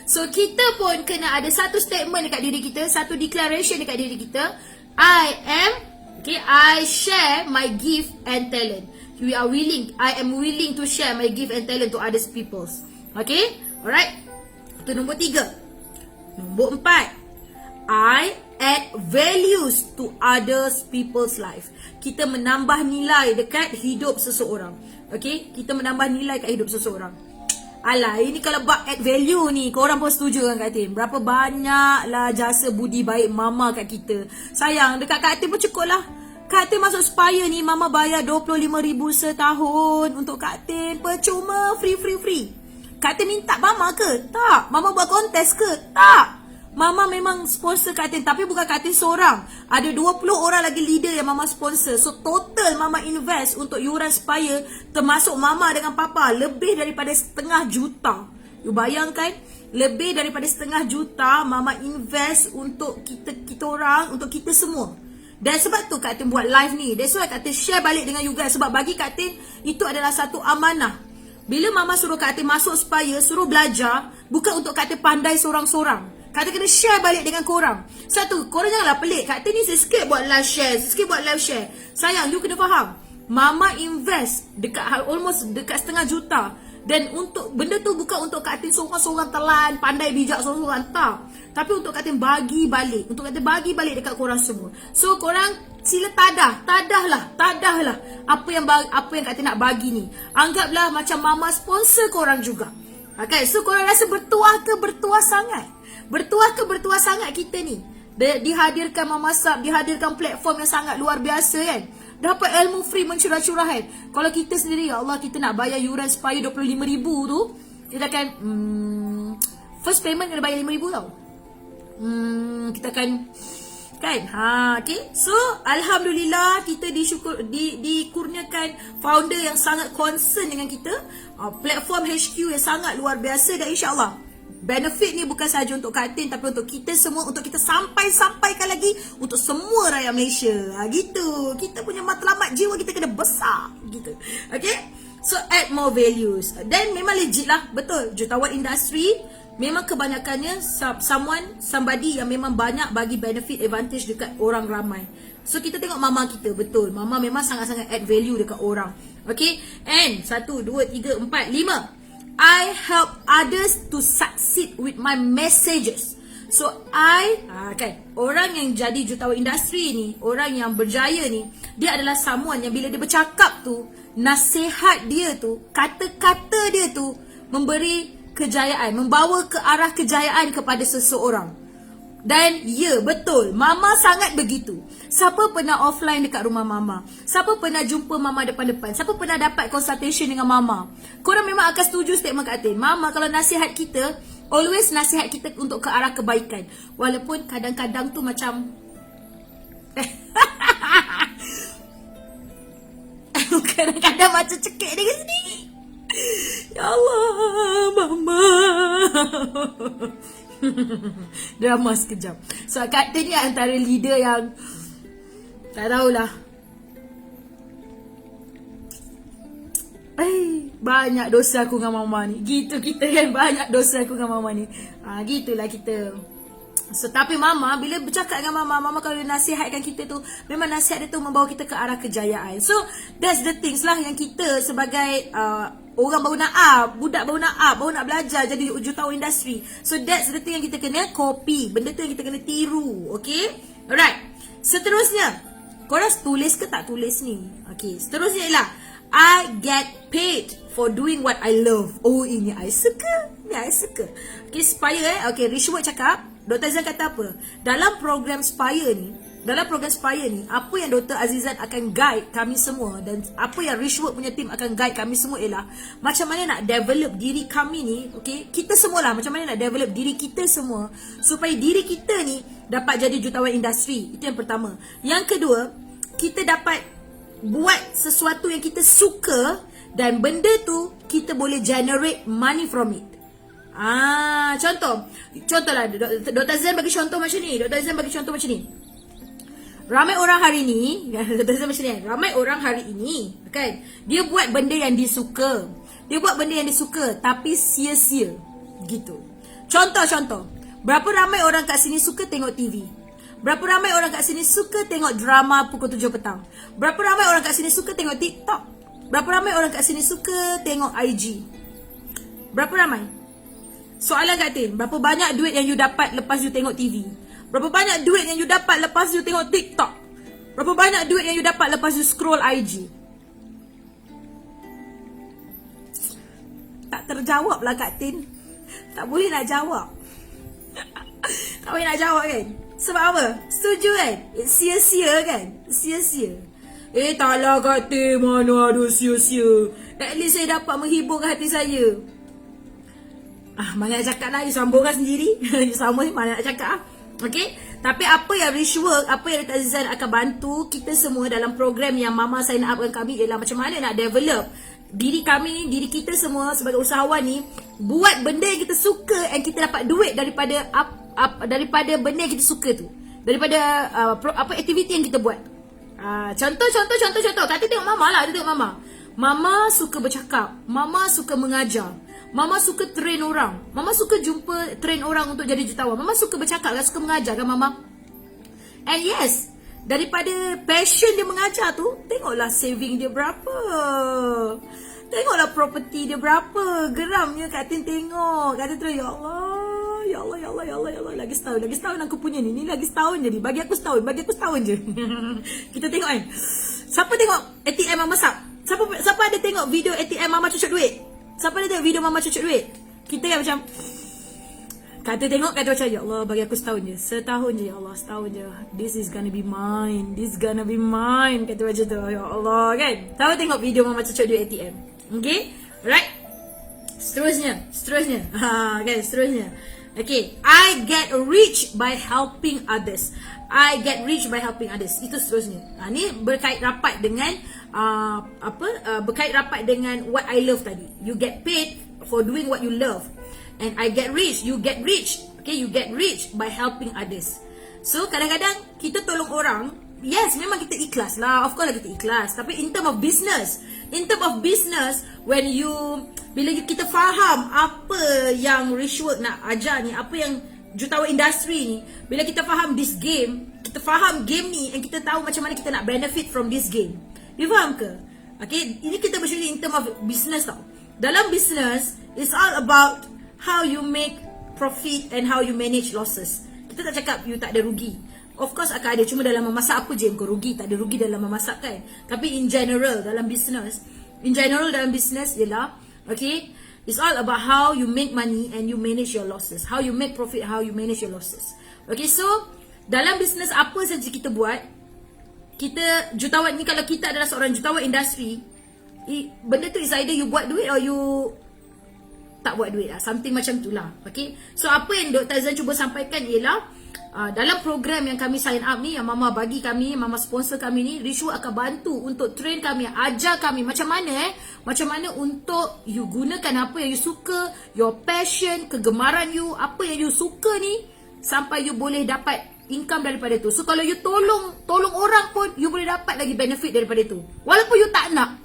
So kita pun kena ada satu statement dekat diri kita, satu declaration dekat diri kita. I share my gift and talent. I am willing to share my gift and talent to other people. Okay? Alright? Itu nombor 3. Nombor 4. I add values to others people's life. Kita menambah nilai dekat hidup seseorang. Okay? Kita menambah nilai kat hidup seseorang. Alah, ini kalau bab add value ni, korang pun setuju kan Kak Tim? Berapa banyak lah jasa budi baik Mama kat kita. Sayang, dekat Kak Tim pun cukup lah. Kak Tim masuk Spire ni, Mama bayar 25,000 setahun untuk Kak Tim. Percuma, free. Kak Tim minta Mama ke? Tak. Mama buat kontes ke? Tak. Mama memang sponsor Kak Tin, tapi bukan Kak Tin seorang. Ada 20 orang lagi leader yang Mama sponsor. So total Mama invest untuk yuran Spire, termasuk Mama dengan Papa, lebih daripada $500,000. You bayangkan, lebih daripada $500,000 Mama invest untuk kita orang, untuk kita semua. Dan sebab tu Kak Tin buat live ni. That's why Kak Tin share balik dengan you guys. Sebab bagi Kak Tin, itu adalah satu amanah. Bila Mama suruh Kak Tin masuk Spire, suruh belajar, bukan untuk Kak Tin pandai seorang-seorang. Kak Tin kena share balik dengan korang. Satu, korang janganlah pelik. Kak Tin ni sikit buat live share, Sayang, you kena faham. Mama invest dekat almost dekat $500,000. Dan untuk benda tu bukan untuk Kak Tin seorang-seorang telan, pandai bijak seorang-seorang, tak. Tapi untuk Kak Tin bagi balik. Untuk Kak Tin bagi balik dekat korang semua. So korang sila tadahlah apa yang Kak Tin nak bagi ni. Anggaplah macam Mama sponsor korang juga. Okay, so korang rasa bertuah sangat. Bertuah sangat kita ni. Dihadirkan Mama Sap, dihadirkan platform yang sangat luar biasa kan. Dapat ilmu free mencurah-curah kan. Kalau kita sendiri, ya Allah, kita nak bayar yuran Spire 25,000 tu, kita akan first payment kena bayar 5,000 tau. Kita akan Kan? Okay. So, alhamdulillah kita dikurniakan founder yang sangat concern dengan kita. Platform HQ yang sangat luar biasa, dan insya-Allah benefit ni bukan sahaja untuk Kak Tin, tapi untuk kita semua, untuk kita sampaikan lagi untuk semua rakyat Malaysia. Gitu. Kita punya matlamat jiwa kita kena besar. Gitu. Okay? So, add more values. Dan memang legit lah. Betul. Jutawan industri memang kebanyakannya somebody yang memang banyak bagi benefit advantage dekat orang ramai. So kita tengok mama kita, betul. Mama memang sangat-sangat add value dekat orang. Okay. And 1, 2, 3, 4, 5. I help others to succeed with my messages. So kan, orang yang jadi jutawan industri ni, orang yang berjaya ni, dia adalah someone yang bila dia bercakap tu, nasihat dia tu, kata-kata dia tu memberi kejayaan, membawa ke arah kejayaan kepada seseorang. Dan ya, betul, mama sangat begitu. Siapa pernah offline dekat rumah mama? Siapa pernah jumpa mama depan-depan? Siapa pernah dapat consultation dengan mama? Korang memang akan setuju statement Kak Tin. Mama kalau nasihat kita, always nasihat kita untuk ke arah kebaikan. Walaupun kadang-kadang tu macam kadang-kadang macam cekik dengan sendiri. Ya Allah, mama. Drama sekejap. So Kak Tin ni antara leader yang tak tahulah, banyak dosa aku dengan mama ni. Gitu kita kan, banyak dosa aku dengan mama ni. Gitulah kita. So tapi mama bila bercakap dengan mama kalau dia nasihatkan kita tu, memang nasihat dia tu membawa kita ke arah kejayaan. So that's the things lah yang kita sebagai orang baru nak budak baru nak belajar jadi jutawan industri. So that's the thing yang kita kena copy. Benda tu yang kita kena tiru. Okay. Alright. Seterusnya, korang tulis ke tak tulis ni? Okay. Seterusnya ialah I get paid for doing what I love. Oh, ini I suka. Ni I suka. Okay, Spire Okay, Rishwood cakap, Dr. Azizan kata apa? Dalam program Spire ni, apa yang Dr. Azizan akan guide kami semua dan apa yang Rishwood punya team akan guide kami semua ialah macam mana nak develop diri kami ni, okay? Kita semualah, macam mana nak develop diri kita semua supaya diri kita ni dapat jadi jutawan industri. Itu yang pertama. Yang kedua, kita dapat buat sesuatu yang kita suka dan benda tu kita boleh generate money from it. Contohlah Dr. Azizan bagi contoh macam ni. Ramai orang hari ni, Dr. Azizan macam ni, ramai orang hari ini kan, dia buat benda yang dia suka. Tapi sia-sia gitu. Contoh, berapa ramai orang kat sini suka tengok TV? Berapa ramai orang kat sini suka tengok drama pukul 7 petang? Berapa ramai orang kat sini suka tengok TikTok? Berapa ramai orang kat sini suka tengok IG? Berapa ramai? Soalan Kak Tin, berapa banyak duit yang you dapat lepas you tengok TV? Berapa banyak duit yang you dapat lepas you tengok TikTok? Berapa banyak duit yang you dapat lepas you scroll IG? Tak terjawab lah Kak Tin. Tak boleh nak jawab. Tak boleh nak jawab kan? Sebab apa? Setuju kan? Sia-sia kan? Sia-sia. Taklah Kak Tin, mana ada sia-sia. At least saya dapat menghiburkan hati saya. Mana nak cakap lah, you sambungkan sendiri. You sambung ni mana nak cakap. Okay. Tapi apa yang Rishwork, apa yang Dr. Azizan akan bantu kita semua dalam program yang Mama sign up dengan kami ialah macam mana nak develop diri kami, diri kita semua sebagai usahawan ni, buat benda yang kita suka and kita dapat duit daripada benda yang kita suka tu, daripada aktiviti yang kita buat. Contoh. Kak Tin tengok Mama lah. Dia tengok Mama suka bercakap, Mama suka mengajar, Mama suka train orang, Mama suka jumpa train orang untuk jadi jutawan, Mama suka bercakap kan, suka mengajar kan Mama. And yes, daripada passion dia mengajar tu, tengoklah saving dia berapa, tengoklah property dia berapa. Geramnya Kak Tin tengok. Kak Tin terus, ya Allah, lagi setahun aku punya ni lagi setahun jadi. Bagi aku setahun je. Kita tengok kan, siapa tengok ATM Mama Sap? Siapa ada tengok video ATM Mama cucuk duit? Siapa ada tengok video Mama cucuk duit? Kita kan macam, kata tengok, kata macam, ya Allah bagi aku setahun je ya Allah, setahun je. This is gonna be mine. Kata macam tu, ya Allah kan. Siapa tengok video Mama cucuk duit ATM? Okay, right. Seterusnya. Kan, seterusnya. Okay, I get rich by helping others. I get rich by helping others. Itu seterusnya. Ni berkait rapat dengan berkait rapat dengan what I love tadi. You get paid for doing what you love. And I get rich, you get rich. Okay, you get rich by helping others. So kadang-kadang kita tolong orang, yes, memang kita ikhlas lah. Of course lah kita ikhlas. Tapi in term of business, when you, bila kita faham apa yang Richwork nak ajar ni, apa yang jutawan industri ni, bila kita faham this game, kita faham game ni, and kita tahu macam mana kita nak benefit from this game. You faham ke? Okay, ini kita bercerita in term of business tau. Dalam business, it's all about how you make profit and how you manage losses. Kita tak cakap you tak ada rugi. Of course akan ada, cuma dalam memasak apa je yang kau rugi. Tak ada rugi dalam memasak kan. Tapi in general dalam business ialah, okay, it's all about how you make money and you manage your losses. How you make profit, how you manage your losses. Okay, so dalam business apa saja kita buat, kita jutawan ni, kalau kita adalah seorang jutawan industri, benda tu is either you buat duit or you tak buat duit lah. Something macam tu lah. Okay, so apa yang Dr. Azan cuba sampaikan ialah, dalam program yang kami sign up ni, yang Mama bagi kami, Mama sponsor kami ni, Richwork akan bantu untuk train kami, ajar kami macam mana untuk you gunakan apa yang you suka, your passion, kegemaran you, apa yang you suka ni, sampai you boleh dapat income daripada tu. So kalau you tolong orang pun, you boleh dapat lagi benefit daripada tu. Walaupun you tak nak,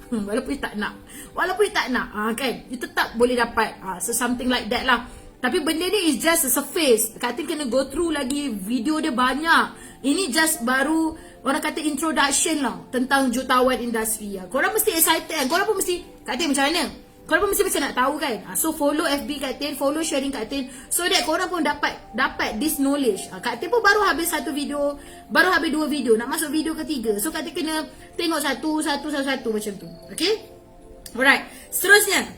kan, you tetap boleh dapat. So something like that lah. Tapi benda ni is just a surface. Kak Tin kena go through lagi, video dia banyak. Ini just baru, orang kata introduction lah tentang jutawan industri lah. Korang mesti excited kan? Korang pun mesti, Kak Tin macam mana? Korang pun mesti nak tahu kan? So follow FB Kak Tin, follow sharing Kak Tin, so that korang pun dapat this knowledge. Kak Tin pun baru habis 2 video, nak masuk video ketiga. So Kak Tin kena tengok satu macam tu. Okay? Alright. Seterusnya.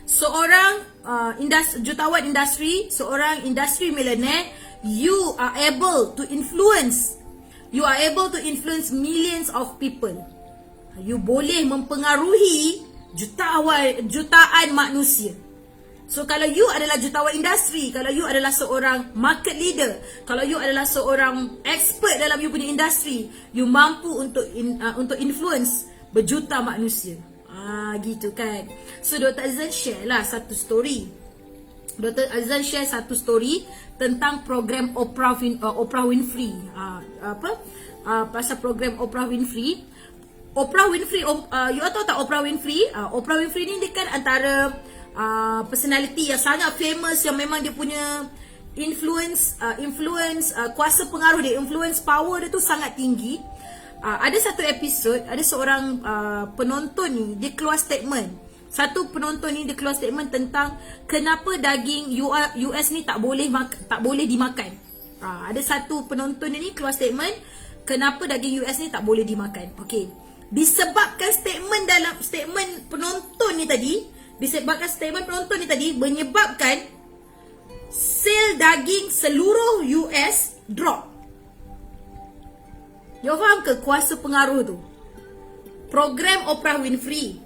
Seorang jutawan industri, seorang industri millionaire, you are able to influence millions of people. You boleh mempengaruhi jutaan manusia. So kalau you adalah jutawan industri, kalau you adalah seorang market leader, kalau you adalah seorang expert dalam you punya industri, you mampu untuk influence berjuta manusia. Gitu kan. So Dr. Azan share lah satu story. Tentang program Oprah Winfrey. Pasal program Oprah Winfrey. You tahu tak Oprah Winfrey? Oprah Winfrey ni dia kan antara personality yang sangat famous, yang memang dia punya influence, kuasa pengaruh dia, influence power dia tu sangat tinggi. Ada satu episod, ada seorang penonton ni, dia keluar statement. Tentang kenapa daging US ni tak boleh dimakan. Ada satu penonton ni keluar statement, kenapa daging US ni tak boleh dimakan. Okey. Disebabkan statement penonton ni tadi menyebabkan sale daging seluruh US drop. You faham ke kuasa pengaruh tu? Program Oprah Winfrey,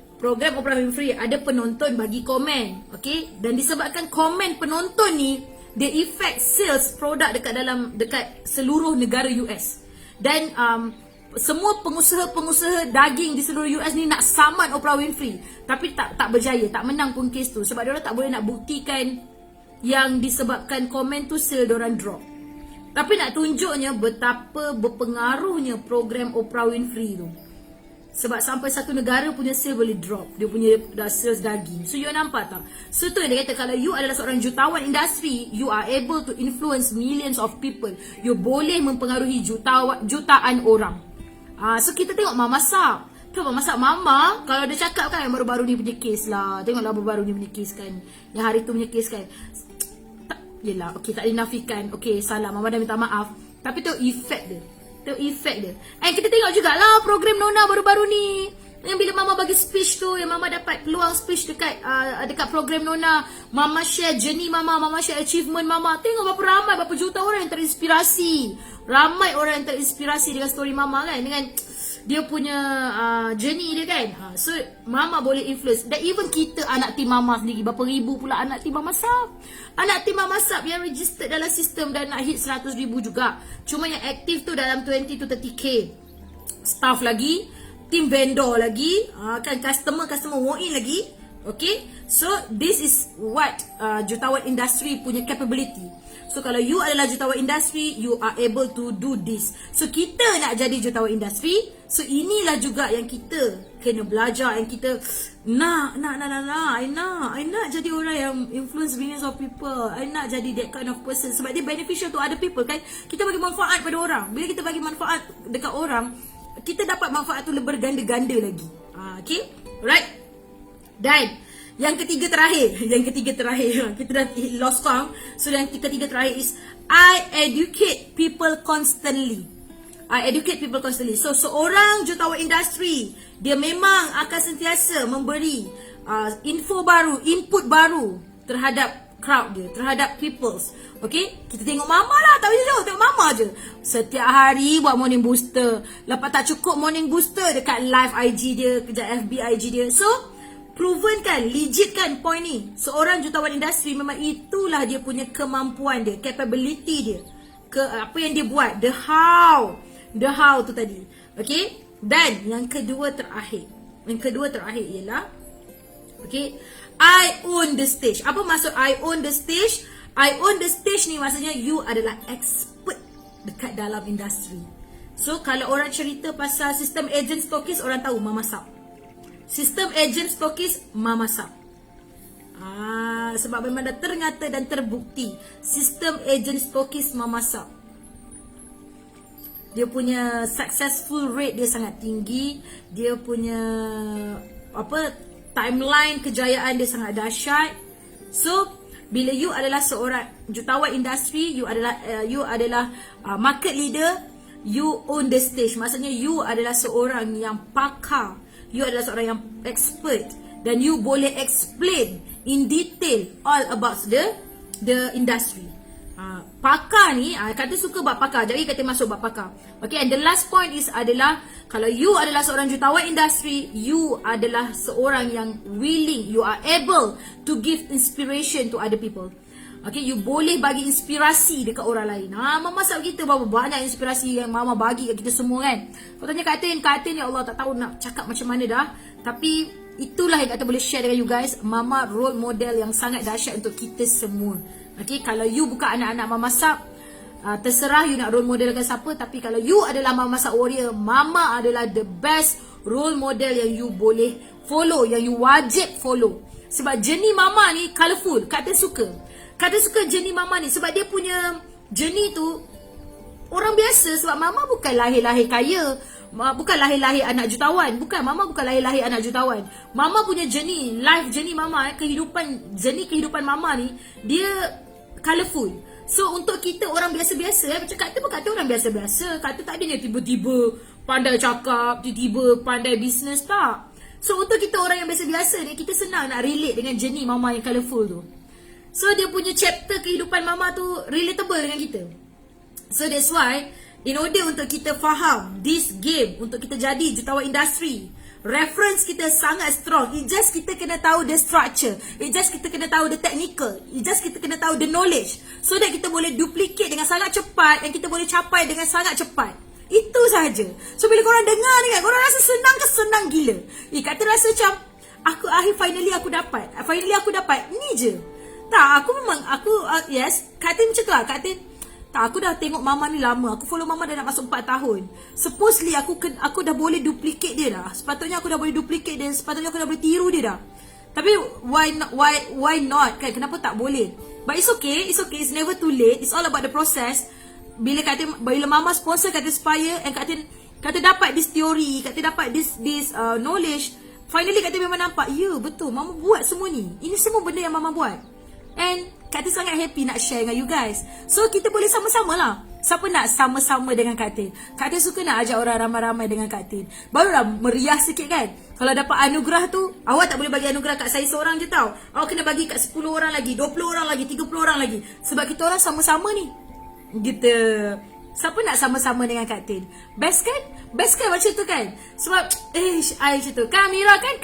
ada penonton bagi komen, okay? Dan disebabkan komen penonton ni, dia effect sales produk dekat seluruh negara US. Dan semua pengusaha daging di seluruh US ni nak saman Oprah Winfrey, tapi tak berjaya, tak menang pun kes tu, sebab diorang tak boleh nak buktikan yang disebabkan komen tu sale diorang drop. Tapi nak tunjuknya betapa berpengaruhnya program Oprah Winfrey tu. Sebab sampai satu negara punya sale boleh drop, dia punya sales daging. So you nampak tak? So tu yang dia kata, kalau you adalah seorang jutawan industri, you are able to influence millions of people. You boleh mempengaruhi jutaan orang. So kita tengok Mama masak. Mama, kalau dia cakap kan yang baru-baru ni punya kes lah. Tengoklah baru-baru ni punya kes kan, yang hari tu punya kes kan. Yelah, okey, tak dinafikan. Okey, salah, Mama dah minta maaf. Tapi tu efek dia. And kita tengok jugalah program Nona baru-baru ni, yang bila Mama bagi speech tu, yang Mama dapat peluang speech dekat program Nona. Mama share journey Mama share achievement Mama. Tengok berapa juta orang yang terinspirasi. Ramai orang yang terinspirasi dengan story Mama kan. Dengan dia punya journey dia kan. So mama boleh influence. Dan even kita anak tim mama sendiri, berapa ribu pula anak tim mama sub. Anak tim mama sub yang registered dalam sistem dan nak hit 100,000 juga. Cuma yang aktif tu dalam 20 to 30k. Staff lagi, tim vendor lagi, kan customer walk in lagi. Okay, so this is what jutawan industri punya capability. So kalau you adalah jutawan industri, you are able to do this. So kita nak jadi jutawan industri, so inilah juga yang kita kena belajar, yang kita I nak jadi orang yang influence millions of people. I nak jadi that kind of person sebab dia beneficial to other people kan. Kita bagi manfaat pada orang. Bila kita bagi manfaat dekat orang, kita dapat manfaat tu berganda-ganda lagi. Okay, right? Dan yang ketiga terakhir kita dah lost count. So yang ketiga terakhir is I educate people constantly. So seorang jutawan industri, dia memang akan sentiasa memberi info baru, input baru terhadap crowd dia, terhadap peoples. Okay, kita tengok mama lah, tak boleh jauh, tengok mama je. Setiap hari buat morning booster. Lepas tak cukup morning booster, dekat live IG dia, kejap FB IG dia. So proven kan, legit kan point ni. Seorang jutawan industri memang itulah dia punya kemampuan dia, capability dia, apa yang dia buat, the how tu tadi. Okay, dan yang kedua terakhir ialah okay, I own the stage. Apa maksud I own the stage? I own the stage ni maksudnya you adalah expert dekat dalam industri. So kalau orang cerita pasal sistem agent stokis, orang tahu Mama Sap. Sistem agent stokis Mama Sap. Sebab memang dah ternyata dan terbukti sistem agent stokis Mama Sap, dia punya successful rate dia sangat tinggi. Dia punya timeline kejayaan dia sangat dahsyat. So bila you adalah seorang jutawan industri, you adalah market leader, you own the stage. Maksudnya you adalah seorang yang pakar, you adalah seorang yang expert, dan you boleh explain in detail all about the industry. Pakar ni, kata suka buat pakar, jadi kata masuk buat pakar. Okay, and the last point is adalah kalau you adalah seorang jutawan industri, you adalah seorang yang willing, you are able to give inspiration to other people. Okay, you boleh bagi inspirasi dekat orang lain. Mama Sap kita berapa banyak inspirasi yang Mama bagi kat kita semua kan. Kau tanya Kak Tin, ya Allah tak tahu nak cakap macam mana dah. Tapi itulah yang Kak Tin boleh share dengan you guys. Mama role model yang sangat dahsyat untuk kita semua. Okay, kalau you bukan anak-anak Mama Sap, terserah you nak role model dengan siapa. Tapi kalau you adalah Mama Sap warrior, Mama adalah the best role model yang you boleh follow, yang you wajib follow. Sebab journey Mama ni colourful. Kak Tin suka journey Mama ni sebab dia punya journey tu orang biasa. Sebab Mama bukan lahir-lahir kaya, bukan lahir-lahir anak jutawan. Mama bukan lahir-lahir anak jutawan. Mama punya journey, life journey Mama, kehidupan Mama ni, dia colourful. So untuk kita orang biasa-biasa, macam Kak Tin orang biasa-biasa. Kak Tin tak adanya tiba-tiba pandai cakap, tiba-tiba pandai bisnes, tak. So untuk kita orang yang biasa-biasa ni, kita senang nak relate dengan journey Mama yang colourful tu. So dia punya chapter kehidupan Mama tu relatable dengan kita. So that's why, in order untuk kita faham this game, untuk kita jadi jutawan industri, reference kita sangat strong. It just kita kena tahu the structure, it just kita kena tahu the technical, it just kita kena tahu the knowledge, so that kita boleh duplicate dengan sangat cepat, dan kita boleh capai dengan sangat cepat. Itu sahaja. So bila korang dengar ni kan, korang rasa senang ke? Senang gila. Kata rasa macam finally aku dapat ni je. Tak, yes, Kak Tin macam tu lah. Kak Tin, tak, aku dah tengok Mama ni lama. Aku follow Mama dah nak masuk 4 tahun. Supposedly aku dah boleh duplicate dia dah. Sepatutnya aku dah boleh duplicate dia. Sepatutnya aku dah boleh tiru dia dah. Tapi why not kan? Kenapa tak boleh? But it's okay. It's never too late. It's all about the process. Bila Mama sponsor Kak Tin Aspire, and Kak Tin dapat this theory, Kak Tin dapat this knowledge, finally Kak Tin memang nampak, ya betul, Mama buat semua ni. Ini semua benda yang Mama buat. And Kak Tin sangat happy nak share dengan you guys. So kita boleh sama-sama lah. Siapa nak sama-sama dengan Kak Tin? Kak Tin suka nak ajak orang ramai-ramai dengan Kak Tin. Barulah meriah sikit kan. Kalau dapat anugerah tu, awak tak boleh bagi anugerah kat saya seorang je tau. Awak kena bagi kat 10 orang lagi, 20 orang lagi, 30 orang lagi. Sebab kita orang sama-sama ni. Gitu. Siapa nak sama-sama dengan Kak Tin? Best kan? Best kan macam tu kan? Sebab, I macam tu. Kan Mira kan?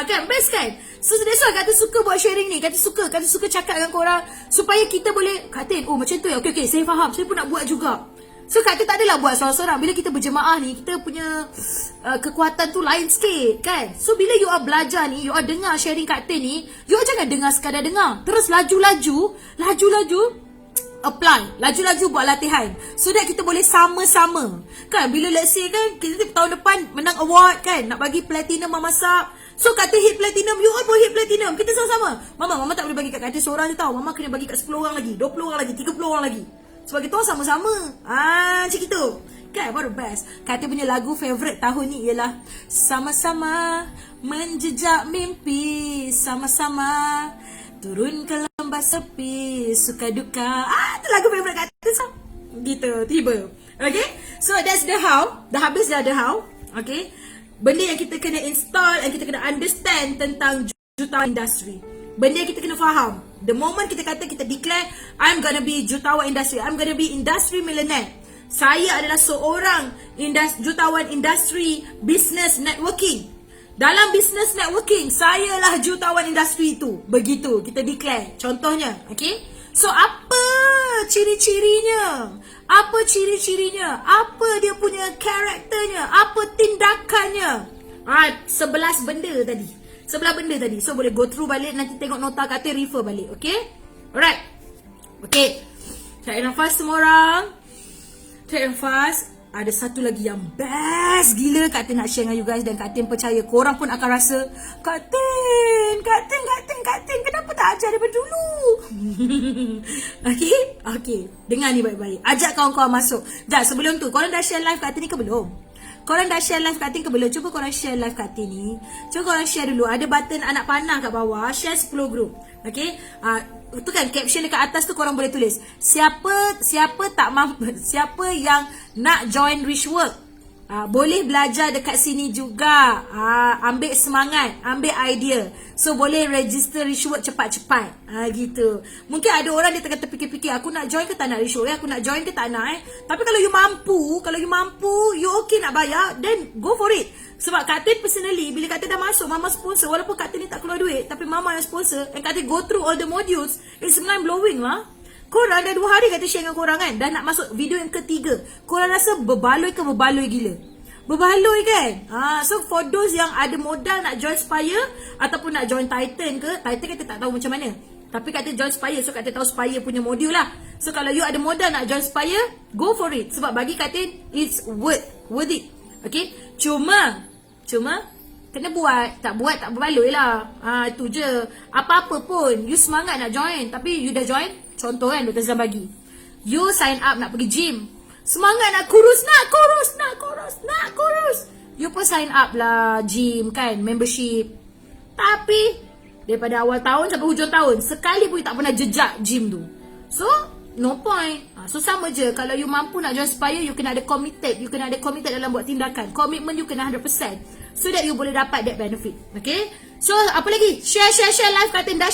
Kan best kan? So that's why Kak Tin suka buat sharing ni. Kak Tin suka cakap dengan korang. Supaya kita boleh, Kak Tin, oh macam tu ya? Okay, saya faham. Saya pun nak buat juga. So Kak Tin tak adalah buat seorang-seorang. Bila kita berjemaah ni, kita punya kekuatan tu lain sikit kan? So bila you are belajar ni, you are dengar sharing Kak Tin ni, you jangan dengar sekadar dengar. Terus laju-laju apply, laju-laju buat latihan so that kita boleh sama-sama kan. Bila let's say kan kita tahun depan menang award kan, nak bagi platinum memasak, so Kak Tin hit platinum, you all pun hit platinum, kita sama-sama. Mama tak boleh bagi kat Kak Tin seorang je tau, Mama kena bagi kat 10 orang lagi, 20 orang lagi, 30 orang lagi, sebab kita orang sama-sama. Macam itu kan, baru best. Kak Tin punya lagu favourite tahun ni ialah Sama-sama Menjejak Mimpi, sama-sama turun ke lembah sepi, suka duka. Itu lagu favorite Kak Tin. Gitu, tiba. Okay, so that's the how. Dah habis dah the how. Okay, benda yang kita kena install and kita kena understand tentang jutawan industri. Benda yang kita kena faham. The moment kita kata, kita declare, I'm gonna be jutawan industri, I'm gonna be industry millionaire. Saya adalah seorang jutawan industri business networking. Dalam business networking, saya lah jutawan industri itu. Begitu, kita declare. Contohnya, okay? So, apa ciri-cirinya? Apa ciri-cirinya? Apa dia punya karakternya? Apa tindakannya? 11 benda tadi. 11 benda tadi. So, boleh go through balik, nanti tengok nota kata, refer balik, okay? Alright. Okay. Tarik nafas semua orang. Tarik nafas. Ada satu lagi yang best gila Kak Tin nak share dengan you guys. Dan Kak Tin percaya korang pun akan rasa, Kak Tin, kenapa tak ajar daripada dulu? Okay, dengar ni baik-baik. Ajak kawan-kawan masuk. Sebelum tu, korang dah share live Kak Tin ni ke belum? Korang dah share live Kak Tin ke belum? Cuba korang share live Kak Tin ni. Cuba korang share dulu. Ada button anak panah kat bawah. Share 10 group. Okay, itu kan caption dekat atas tu korang boleh tulis siapa tak mampu, siapa yang nak join Rich Work, boleh belajar dekat sini juga. Ambil semangat, ambil idea. So boleh register Rich Work cepat-cepat. Gitu. Mungkin ada orang dia tengah terfikir-fikir, aku nak join ke tak nak Rich Work, aku nak join ke tak nak. Tapi kalau you mampu, you okay nak bayar, then go for it. Sebab Kak Tin personally, bila Kak Tin dah masuk, Mama sponsor. Walaupun Kak Tin ni tak keluar duit, tapi Mama yang sponsor. And Kak Tin go through all the modules. It's mind blowing lah. Korang dah 2 hari Kak Tin share dengan korang kan. Dah nak masuk video yang ketiga. Korang rasa berbaloi ke berbaloi gila? Berbaloi kan? So for those yang ada modal nak join Spire ataupun nak join Titan ke, Titan Kak Tin tak tahu macam mana. Tapi Kak Tin join Spire, so Kak Tin tahu Spire punya modul lah. So kalau you ada modal nak join Spire, go for it. Sebab bagi Kak Tin, it's worth it. Okay, cuma kena buat. Tak buat tak berbaloi lah. Itu je. Apa-apa pun, you semangat nak join, tapi you dah join. Contoh kan, Dr. Zam bagi, you sign up nak pergi gym, semangat nak kurus. You pun sign up lah gym kan, membership. Tapi daripada awal tahun sampai hujung tahun, sekali pun you tak pernah jejak gym tu. So no point. So sama je. Kalau you mampu nak join Spire, you kena ada committed. You kena ada committed dalam buat tindakan. Commitment you kena 100%. So that you boleh dapat that benefit. Okay. So apa lagi? Share live Kak Tin. Dah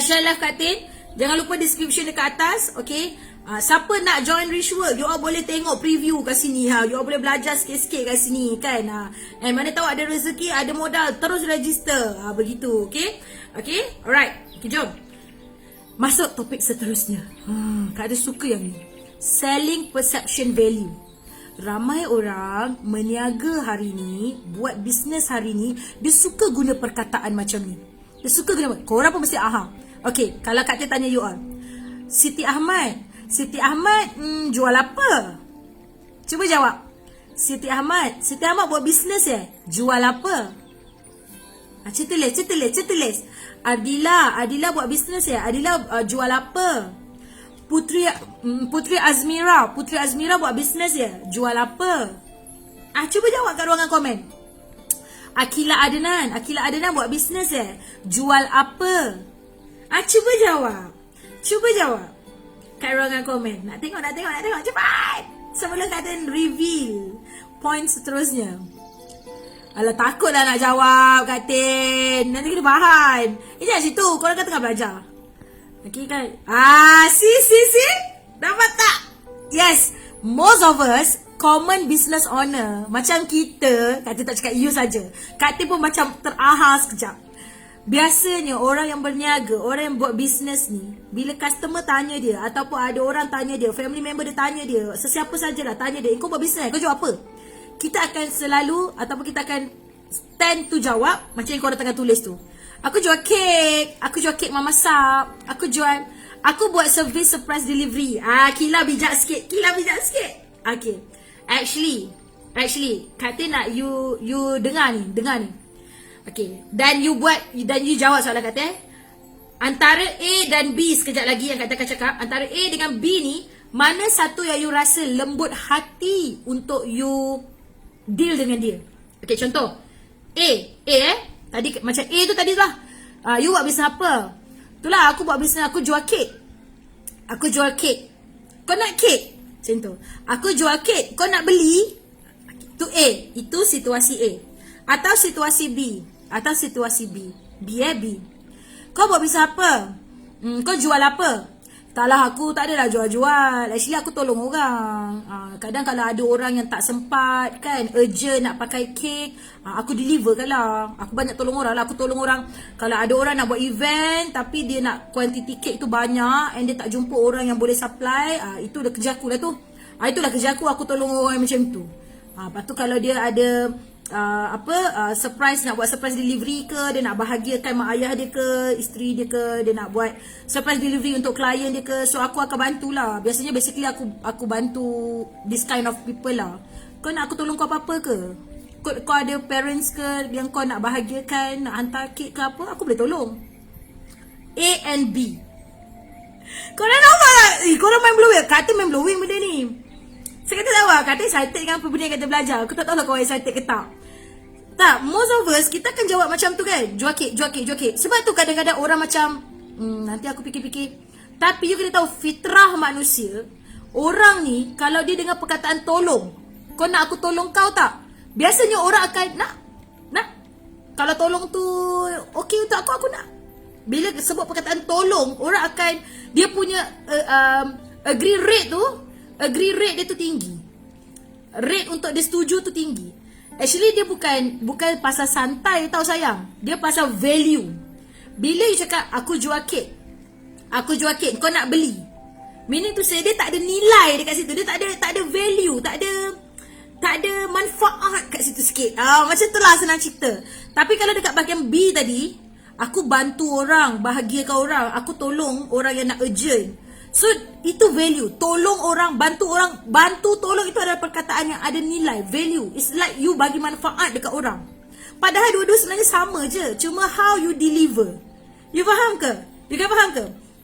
share live Kak Tin. Jangan lupa description dekat atas. Okay. Siapa nak join Rich Work, you all boleh tengok preview kat sini. You all boleh belajar sikit-sikit kat sini kan. And mana tahu ada rezeki, ada modal, terus register. Begitu. Okay. Alright. Okay, jom masuk topik seterusnya. Kak Tin suka yang ni. Selling perception value. Ramai orang meniaga hari ni, buat bisnes hari ni, dia suka guna perkataan macam ni. Dia suka guna. Korang pun mesti Okay, kalau Kak Tin tanya you all, Siti Ahmad jual apa? Cuba jawab. Siti Ahmad buat bisnes jual apa? Cetulis. Adila buat bisnes Adila jual apa? Putri Azmira buat bisnes jual apa? Cuba jawab kat ruangan komen. Akila Adnan buat bisnes jual apa? Cuba jawab kat ruangan komen. Nak tengok cepat. Sebelum Kak Tin reveal point seterusnya. Alah, takutlah nak jawab Kak Tin. Nanti kena bahan. Jangan situ, korang kan tengah belajar. Okay kan? Si. Dapat tak? Yes, most of us common business owner macam kita, kata tak cakap you saja. Kata pun macam terahas sekejap. Biasanya orang yang berniaga, orang yang buat bisnes ni, bila customer tanya dia ataupun ada orang tanya dia, family member dia tanya dia, sesiapa sajalah tanya dia, kau buat bisnes, kau jual apa? Kita akan selalu ataupun kita akan stand to jawab macam yang korang tengah tulis tu. Aku jual kek, aku jual kek mama sap, aku buat service surprise delivery. Kila bijak sikit. Okay. Actually, kata nak you dengar ni. Okay. Dan you jawab soalan kata antara A dan B sekejap lagi yang kata akan cakap. Antara A dengan B ni, mana satu yang you rasa lembut hati untuk you deal dengan dia? Okay, contoh. Tadi macam A tu tadi lah. You buat bisnes apa? Itulah aku buat bisnes, aku jual kek. Kau nak kek? Macam tu. Aku jual kek, kau nak beli? Itu A. Itu situasi A. Atau situasi B. B. Kau buat bisnes apa? Kau jual apa? Taklah, aku tak adalah jual-jual. Actually aku tolong orang. Kadang kalau ada orang yang tak sempat kan, urgent nak pakai kek, aku deliver kan lah. Aku banyak tolong orang lah. Aku tolong orang kalau ada orang nak buat event tapi dia nak quantity kek tu banyak and dia tak jumpa orang yang boleh supply, itu dah kerja aku lah tu. Itulah kerja aku tolong orang yang macam tu. Lepas tu kalau dia ada surprise, nak buat surprise delivery ke, dia nak bahagiakan mak ayah dia ke, isteri dia ke, dia nak buat surprise delivery untuk klien dia ke, so aku akan bantulah. Biasanya basically aku bantu this kind of people lah. Kau nak aku tolong kau apa-apa ke? Kau ada parents ke yang kau nak bahagiakan, nak hantar kek ke apa, aku boleh tolong. A and B. Korang nampak tak? Korang main blowing. Kata main blowing benda ni. Saya kata tahu lah, kata excited dengan apa benda yang kata belajar. Aku tak tahu lah kau excited ke tak. Tak, most of us, kita akan jawab macam tu kan. Jual kek. Sebab tu kadang-kadang orang macam, nanti aku fikir-fikir. Tapi you kena tahu, fitrah manusia, orang ni, kalau dia dengar perkataan tolong, kau nak aku tolong kau tak? Biasanya orang akan, nak. Kalau tolong tu, okey untuk aku nak. Bila sebut perkataan tolong, orang akan, dia punya agree rate dia tu tinggi. Rate untuk dia setuju tu tinggi. Actually dia bukan pasal santai tau sayang. Dia pasal value. Bila you cakap aku jual kek, kau nak beli, meaning tu say dia tak ada nilai dekat situ. Dia tak ada value, tak ada manfaat kat situ sikit. Macam tu lah senang cerita. Tapi kalau dekat bahagian B tadi, aku bantu orang, bahagiakan orang, aku tolong orang yang nak urgent. So itu value. Tolong orang, bantu tolong, itu adalah perkataan yang ada nilai, value. It's like you bagi manfaat dekat orang. Padahal dua-dua sebenarnya sama je, cuma how you deliver. You faham ke?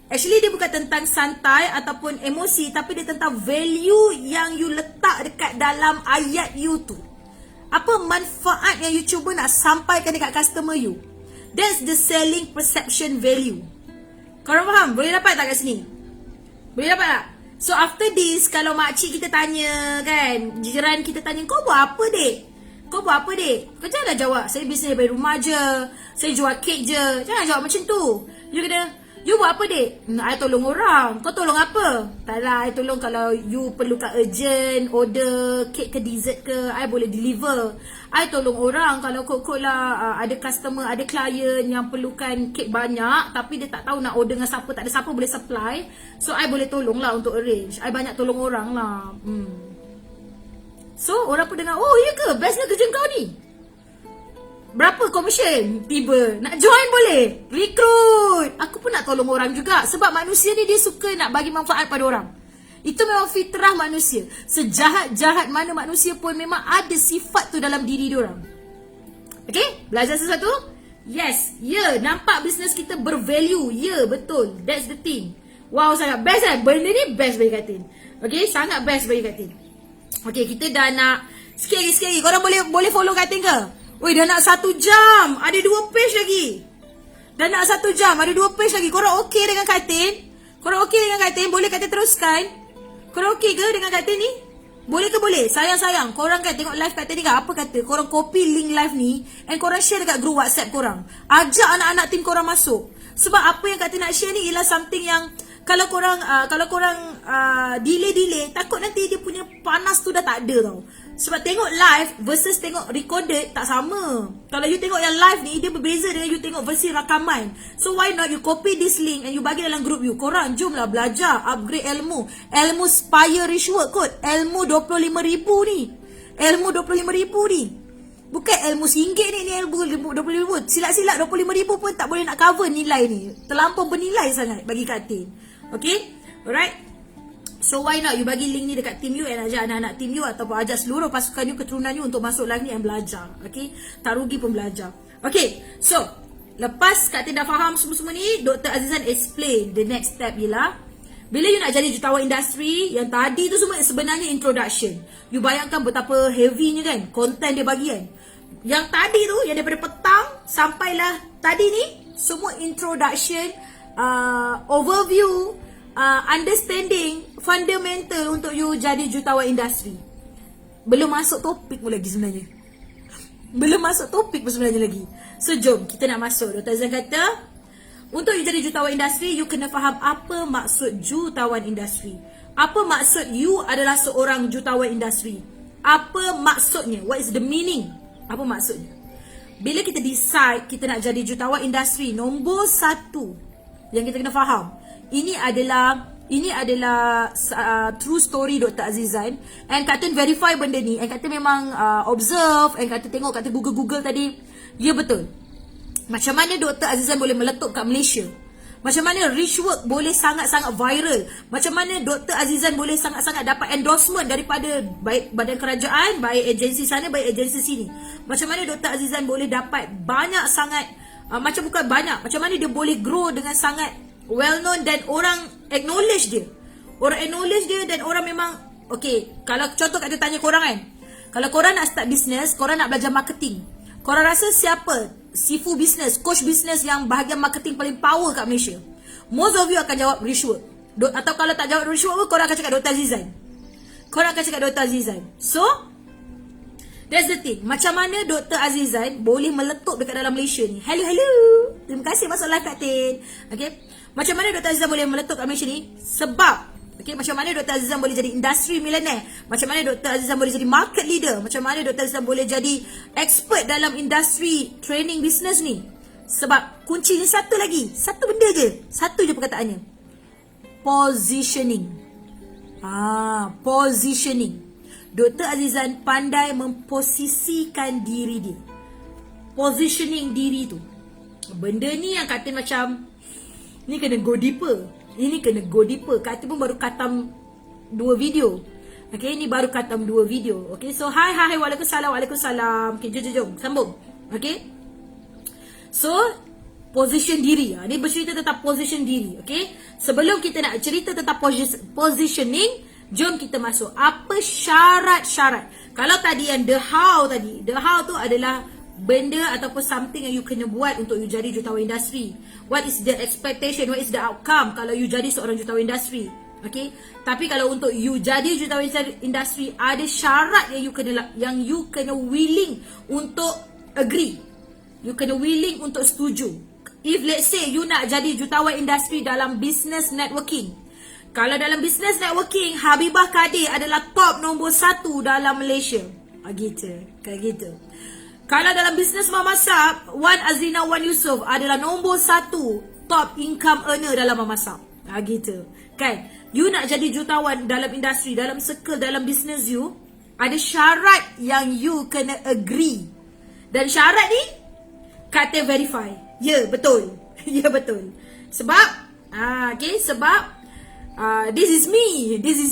Actually dia bukan tentang santai ataupun emosi, tapi dia tentang value yang you letak dekat dalam ayat you tu. Apa manfaat yang you cuba nak sampaikan dekat customer you. That's the selling perception value. Korang faham? Boleh dapat tak kat sini? Boleh dapat tak? So after this, kalau makcik kita tanya kan, jiran kita tanya, kau buat apa dek? Kau janganlah jawab, saya bisnes dari rumah je, saya jual kek je. Jangan jawab macam tu. You kena, you buat apa dek? I tolong orang. Kau tolong apa? Taklah, I tolong kalau you perlukan urgent order kek ke dessert ke, I boleh deliver. I tolong orang kalau kok lah ada customer, ada klien yang perlukan kek banyak tapi dia tak tahu nak order dengan siapa, tak ada siapa boleh supply. So I boleh tolong lah untuk arrange. I banyak tolong orang lah. So orang pun dengar, oh iya ke? Bestnya kerja kau ni. Berapa commission? Tiba. Nak join boleh? Recruit. Aku pun nak tolong orang juga. Sebab manusia ni dia suka nak bagi manfaat pada orang. Itu memang fitrah manusia. Sejahat-jahat mana manusia pun memang ada sifat tu dalam diri diorang. Okay? Belajar sesuatu? Yes. Nampak bisnes kita bervalue. Betul. That's the thing. Wow, sangat best kan? Benda ni best bagi Katin. Okay? Sangat best bagi Katin. Okay, kita dah nak sikit lagi. Korang boleh follow Katin ke? Oi, dah nak 1 jam. Ada 2 page lagi. Dah nak 1 jam. Ada 2 page lagi. Korang okay dengan Katin? Boleh Katin teruskan? Korang okay ke dengan Katin ni? Boleh ke boleh? Sayang. Korang kan tengok live Katin ni kan? Apa kata? Korang copy link live ni and korang share dekat group WhatsApp korang. Ajak anak-anak tim korang masuk. Sebab apa yang Katin nak share ni ialah something yang kalau korang delay, takut nanti dia punya panas tu dah tak ada tau. Sebab tengok live versus tengok recorded tak sama. Kalau you tengok yang live ni, dia berbeza dengan you tengok versi rakaman. So why not you copy this link and you bagi dalam group you. Korang jomlah belajar, upgrade ilmu. Ilmu Spire Richwork kot. Ilmu 25,000 ni. Ilmu 25,000 ni. Bukan ilmu RM1 ni ilmu 25,000. Silat-silat 25,000 pun tak boleh nak cover nilai ni. Terlampau bernilai sangat bagi Kak Tin. Okay? Alright? So why not you bagi link ni dekat team you and ajak anak-anak team you ataupun ajak seluruh pasukan you, keturunan you untuk masuk live ni and belajar. Okay? Tak rugi pun belajar. Okay? So, lepas Kak Tin dah faham semua-semua ni, Dr. Azizan explain the next step ialah bila you nak jadi jutawan industri, yang tadi tu semua sebenarnya introduction. You bayangkan betapa heavynya kan, content dia bagi kan. Yang tadi tu, yang daripada petang sampailah tadi ni, semua introduction, overview, understanding, fundamental untuk you jadi jutawan industri. Belum masuk topik pun lagi sebenarnya. Belum masuk topik pun sebenarnya lagi. So jom, kita nak masuk. Dr. Azizan kata, untuk you jadi jutawan industri, you kena faham apa maksud jutawan industri. Apa maksud you adalah seorang jutawan industri? Apa maksudnya? What is the meaning? Apa maksudnya? Bila kita decide kita nak jadi jutawan industri, nombor satu yang kita kena faham, ini adalah true story Dr. Azizan. And Kak Tin verify benda ni. And Kak Tin memang observe. And Kak Tin tengok, Kak Tin Google tadi. Ya betul. Macam mana Dr. Azizan boleh meletup kat Malaysia? Macam mana Richwork boleh sangat-sangat viral? Macam mana Dr. Azizan boleh sangat-sangat dapat endorsement daripada baik badan kerajaan, baik agensi sana, baik agensi sini? Macam mana Dr. Azizan boleh dapat banyak sangat, macam mana dia boleh grow dengan sangat well known dan orang acknowledge dia. Orang acknowledge dia dan orang memang, okay, kalau contoh Kak Tin tanya korang kan, kalau korang nak start business, korang nak belajar marketing, korang rasa siapa sifu business, coach business yang bahagian marketing paling power kat Malaysia? Most of you akan jawab Richwork. Atau kalau tak jawab Richwork pun, korang akan cakap Dr. Azizan. Korang akan cakap Dr. Azizan. So, that's the thing. Macam mana Dr. Azizan boleh meletup dekat dalam Malaysia ni? Hello. Terima kasih masuk live Kak Tin. Okay. Macam mana Dr. Azizan boleh meletup kat Malaysia ni? Sebab, okay, macam mana Dr. Azizan boleh jadi industri millionaire? Macam mana Dr. Azizan boleh jadi market leader? Macam mana Dr. Azizan boleh jadi expert dalam industri training business ni? Sebab kuncinya satu lagi. Satu benda je. Satu je perkataannya. Positioning. Positioning. Dr. Azizan pandai memposisikan diri dia. Positioning diri tu. Benda ni yang kata macam, ni kena go deeper. Ini kena go deeper. Kak Tin pun baru khatam 2 video. Okay, ni baru khatam 2 video. Okay, so hi, waalaikumsalam. Okay, jom, sambung. Okay. So, position diri. Ni bercerita tentang position diri. Okay. Sebelum kita nak cerita tentang positioning, jom kita masuk. Apa syarat-syarat? Kalau tadi yang the how tu adalah benda ataupun something yang you kena buat untuk you jadi jutawan industri. What is the expectation? What is the outcome kalau you jadi seorang jutawan industri? Okay. Tapi kalau untuk you jadi jutawan industri, ada syarat yang you kena willing untuk agree. You kena willing untuk setuju. If let's say you nak jadi jutawan industri dalam business networking. Kalau dalam business networking, Habibah Kadir adalah top nombor 1 dalam Malaysia. Kayak gitu. Kalau dalam bisnes memasak, Wan Azrina Wan Yusof adalah nombor 1 top income earner dalam memasak. Gitu. Kan? You nak jadi jutawan dalam industri, dalam circle, dalam bisnes you, ada syarat yang you kena agree. Dan syarat ni, kata verify. Ya, betul. Ya, betul. Sebab, this is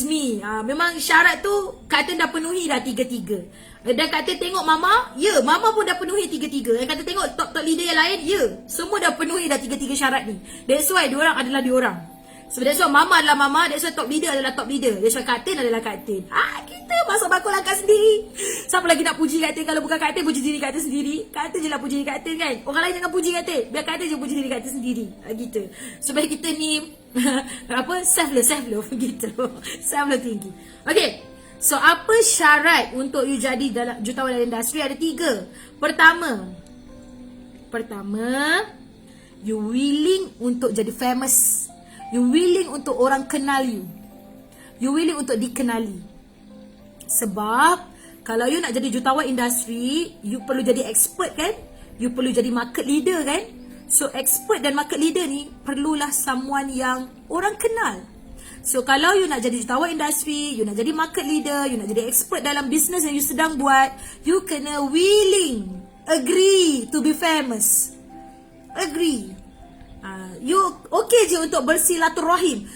me. Memang syarat tu Kak Tin dah penuhi dah 3-3. Dan Kak Tin tengok Mama, ya, Mama pun dah penuhi 3-3. Dan Kak Tin tengok top leader yang lain, ya, semua dah penuhi dah 3-3 syarat ni. That's why diorang adalah diorang. So that's why Mama adalah Mama, that's why top leader adalah top leader. That's why Kak Tin adalah Kak Tin. Kita masuk bakul langkah sendiri. Siapa lagi nak puji Kak Tin? Kalau bukan Kak Tin, puji diri Kak Tin sendiri. Kak Tin je lah puji diri Kak Tin kan. Orang lain jangan puji Kak Tin. Biar Kak Tin je puji diri Kak Tin sendiri. Gitu. Supaya kita ni self-love gitu. Self-love tinggi. Okay. So, apa syarat untuk you jadi jutawan dalam industri? Ada 3. Pertama, you willing untuk jadi famous. You willing untuk orang kenal you. You willing untuk dikenali. Sebab kalau you nak jadi jutawan industri, you perlu jadi expert kan? You perlu jadi market leader kan? So expert dan market leader ni perlulah someone yang orang kenal. So kalau you nak jadi jutawan industri, you nak jadi market leader, you nak jadi expert dalam business yang you sedang buat, you kena willing, agree to be famous. Agree. You okay je untuk bersilaturahim.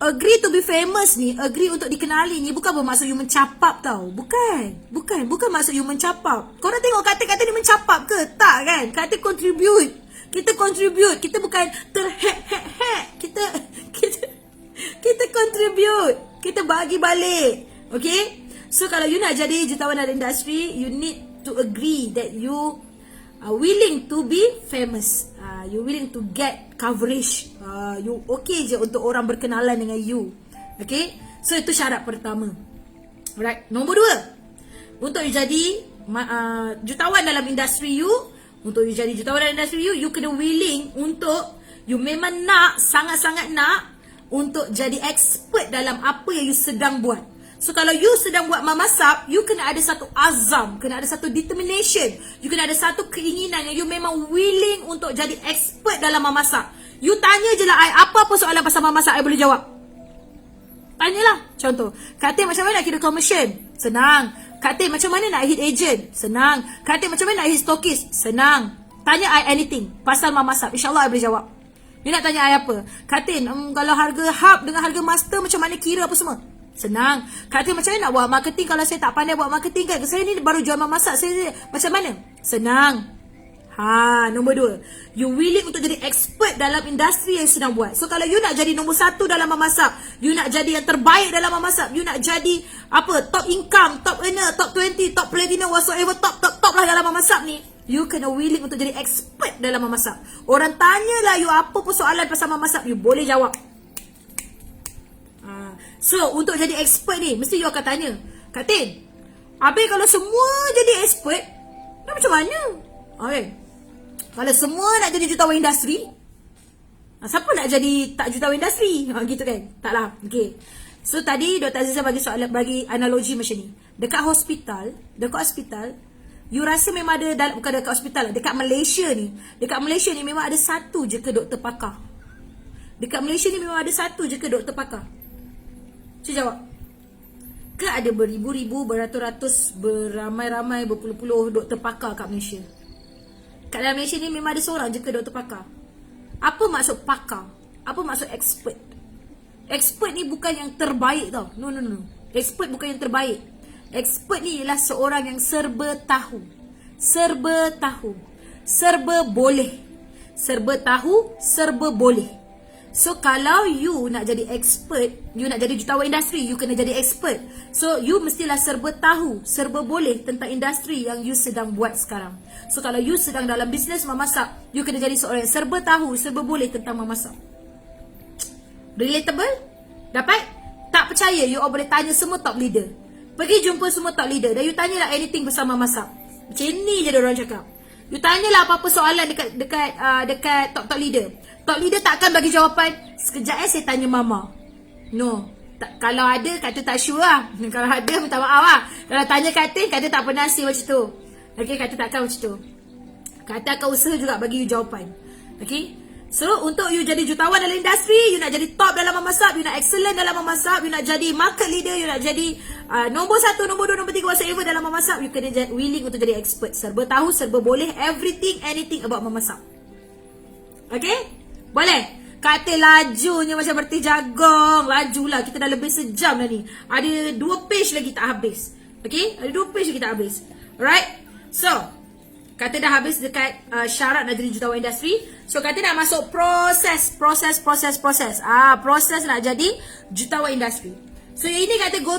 Agree to be famous ni, agree untuk dikenali ni bukan bermaksud you mencapap tau. Bukan maksud you mencapap. Korang tengok kata-kata ni mencapap ke? Tak kan? Kata contribute. Kita contribute. Kita bukan terhek-hek-hek. Kita contribute. Kita bagi balik. Okay? So kalau you nak jadi jutawan dalam industri, you need to agree that you are willing to be famous. You willing to get coverage. You okay je untuk orang berkenalan dengan you. Okay? So itu syarat pertama. Alright. Nombor 2. Untuk you jadi jutawan dalam industri you, untuk you jadi jutawan dalam industri you, you kena willing untuk, you memang nak, sangat-sangat nak untuk jadi expert dalam apa yang you sedang buat. So kalau you sedang buat memasak, you kena ada satu azam, kena ada satu determination, you kena ada satu keinginan yang you memang willing untuk jadi expert dalam memasak. You tanya je lah I, apa-apa soalan pasal memasak I boleh jawab. Tanyalah. Contoh, kata macam mana nak kira commission? Senang. Kata macam mana nak hit agent? Senang. Kata macam mana nak hit stockist? Senang. Tanya I anything pasal memasak, InsyaAllah I boleh jawab. You nak tanya I apa? Katin, kalau harga hub dengan harga master macam mana kira apa semua? Senang. Kata macam mana nak buat marketing kalau saya tak pandai buat marketing kan? Saya ni baru jual memasak. Saya macam mana? Senang. Nombor 2. You willing untuk jadi expert dalam industri yang sedang buat. So kalau you nak jadi nombor 1 dalam memasak, you nak jadi yang terbaik dalam memasak, you nak jadi apa? Top income, top earner, top 20, top platinum, whatsoever, top lah dalam memasak ni. You kena willing untuk jadi expert dalam memasak. Orang tanyalah you apa pun soalan pasal memasak, you boleh jawab. So, untuk jadi expert ni, mesti you akan tanya, Katin, habis kalau semua jadi expert, nak macam mana? Okay. Kalau semua nak jadi jutawan industri, siapa nak jadi tak jutawan industri? Gitu kan? Taklah. Okay. So, tadi Dr. Azizah bagi soalan, bagi analogi macam ni. Dekat hospital, you rasa memang ada, bukan dekat hospital, dekat Malaysia ni memang ada satu je ke doktor pakar? Dekat Malaysia ni memang ada satu je ke doktor pakar? Saya jawab. Ke ada beribu-ribu, beratus-ratus, beramai-ramai, berpuluh-puluh doktor pakar kat Malaysia? Kat dalam Malaysia ni memang ada seorang je ke doktor pakar? Apa maksud pakar? Apa maksud expert? Expert ni bukan yang terbaik tau. No. Expert bukan yang terbaik. Expert ni ialah seorang yang serba tahu. Serba boleh. Serba tahu, serba boleh. So kalau you nak jadi expert, you nak jadi jutawan industri, you kena jadi expert. So you mestilah serba tahu, serba boleh tentang industri yang you sedang buat sekarang. So kalau you sedang dalam bisnes memasak, you kena jadi seorang yang serba tahu, serba boleh tentang memasak. Relatable? Dapat? Tak percaya, you all boleh tanya semua top leader. Pergi jumpa semua top leader dan you tanyalah anything pasal memasak. Macam ni je diorang cakap. You tanyalah apa-apa soalan dekat top leader. Top leader takkan bagi jawapan, sekejap saya tanya mama. No. Kalau ada, kata tak sure lah. Kalau ada, minta maaf lah. Kalau tanya kata tak pernah say macam tu. Okay, kata takkan macam tu. Kata akan usaha juga bagi you jawapan. Okay. So, untuk you jadi jutawan dalam industri, you nak jadi top dalam memasak, you nak excellent dalam memasak, you nak jadi market leader, you nak jadi nombor 1, nombor 2, nombor 3, whatever dalam memasak, you kena willing untuk jadi expert. Serba tahu, serba boleh, everything, anything about memasak. Okay? Boleh? Kata lajunya macam bertih jagung. Lajulah, kita dah lebih sejam dah ni. Ada 2 page lagi tak habis. Okay? Ada 2 page lagi tak habis. Alright? So, kata dah habis dekat syarat nak jadi jutawan industri. So, kata nak masuk proses. Proses nak jadi jutawan industri. So, yang ini kata go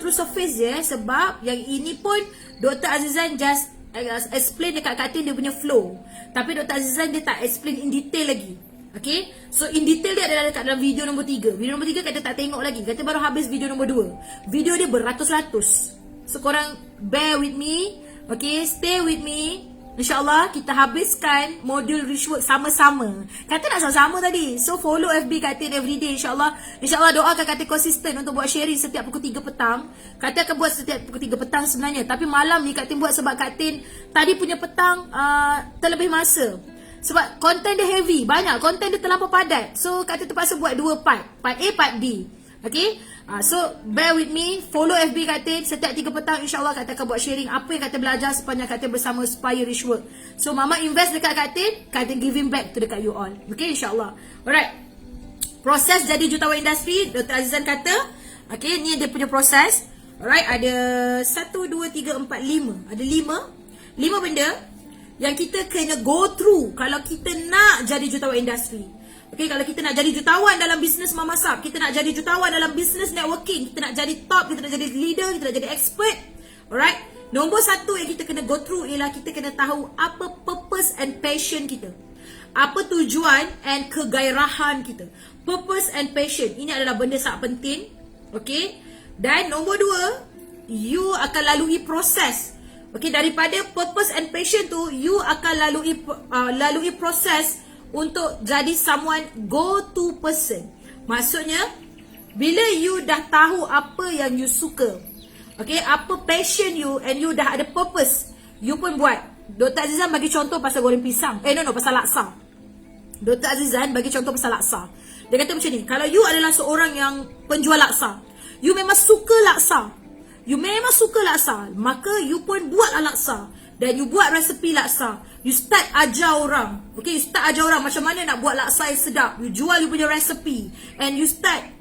through surface je. Sebab yang ini pun Dr. Azizan just explain dekat Katin dia punya flow. Tapi Dr. Azizan dia tak explain in detail lagi. Okay? So in detail dia ada dekat dalam video nombor 3. Video nombor 3 kata tak tengok lagi. Kata baru habis video nombor 2. Video dia beratus-ratus. So korang bear with me. Okay? Stay with me. InsyaAllah kita habiskan modul Richwork sama-sama. Katin nak sama-sama tadi. So follow FB Katin everyday insyaAllah. InsyaAllah doakan Katin konsisten untuk buat sharing setiap pukul 3 petang. Katin akan buat setiap pukul 3 petang sebenarnya. Tapi malam ni Katin buat sebab Katin tadi punya petang terlebih masa. Sebab konten dia heavy, banyak. Konten dia terlampau padat. So Katin terpaksa buat 2 part. Part A, part B. Okay, so bear with me. Follow FB Katin. Setiap 3 petang insyaAllah Katin akan buat sharing apa yang Katin belajar sepanjang Katin bersama Spire Richwork. So Mama invest dekat Katin, Katin giving back to dekat you all. Okay, insyaAllah. Alright, proses jadi jutawan industri Dr. Azizan kata. Okay, ni dia punya proses. Alright, ada 1, 2, 3, 4, 5. Ada 5 benda yang kita kena go through kalau kita nak jadi jutawan industri. Okay, kalau kita nak jadi jutawan dalam bisnes memasak, kita nak jadi jutawan dalam bisnes networking, kita nak jadi top, kita nak jadi leader, kita nak jadi expert. Alright, nombor 1 yang kita kena go through ialah kita kena tahu apa purpose and passion kita. Apa tujuan and kegairahan kita. Purpose and passion, ini adalah benda sangat penting. Okay, dan nombor 2, you akan lalui proses. Okay, daripada purpose and passion tu, you akan lalui proses untuk jadi someone go-to person. Maksudnya, bila you dah tahu apa yang you suka, okay, apa passion you and you dah ada purpose, you pun buat. Dr. Azizan bagi contoh pasal goreng pisang. Pasal laksa. Dr. Azizan bagi contoh pasal laksa. Dia kata macam ni, kalau you adalah seorang yang penjual laksa, you memang suka laksa, maka you pun buatlah laksa. Dan you buat resepi laksa. You start ajar orang. Okay, you start ajar orang macam mana nak buat laksa yang sedap. You jual you punya resepi. And you start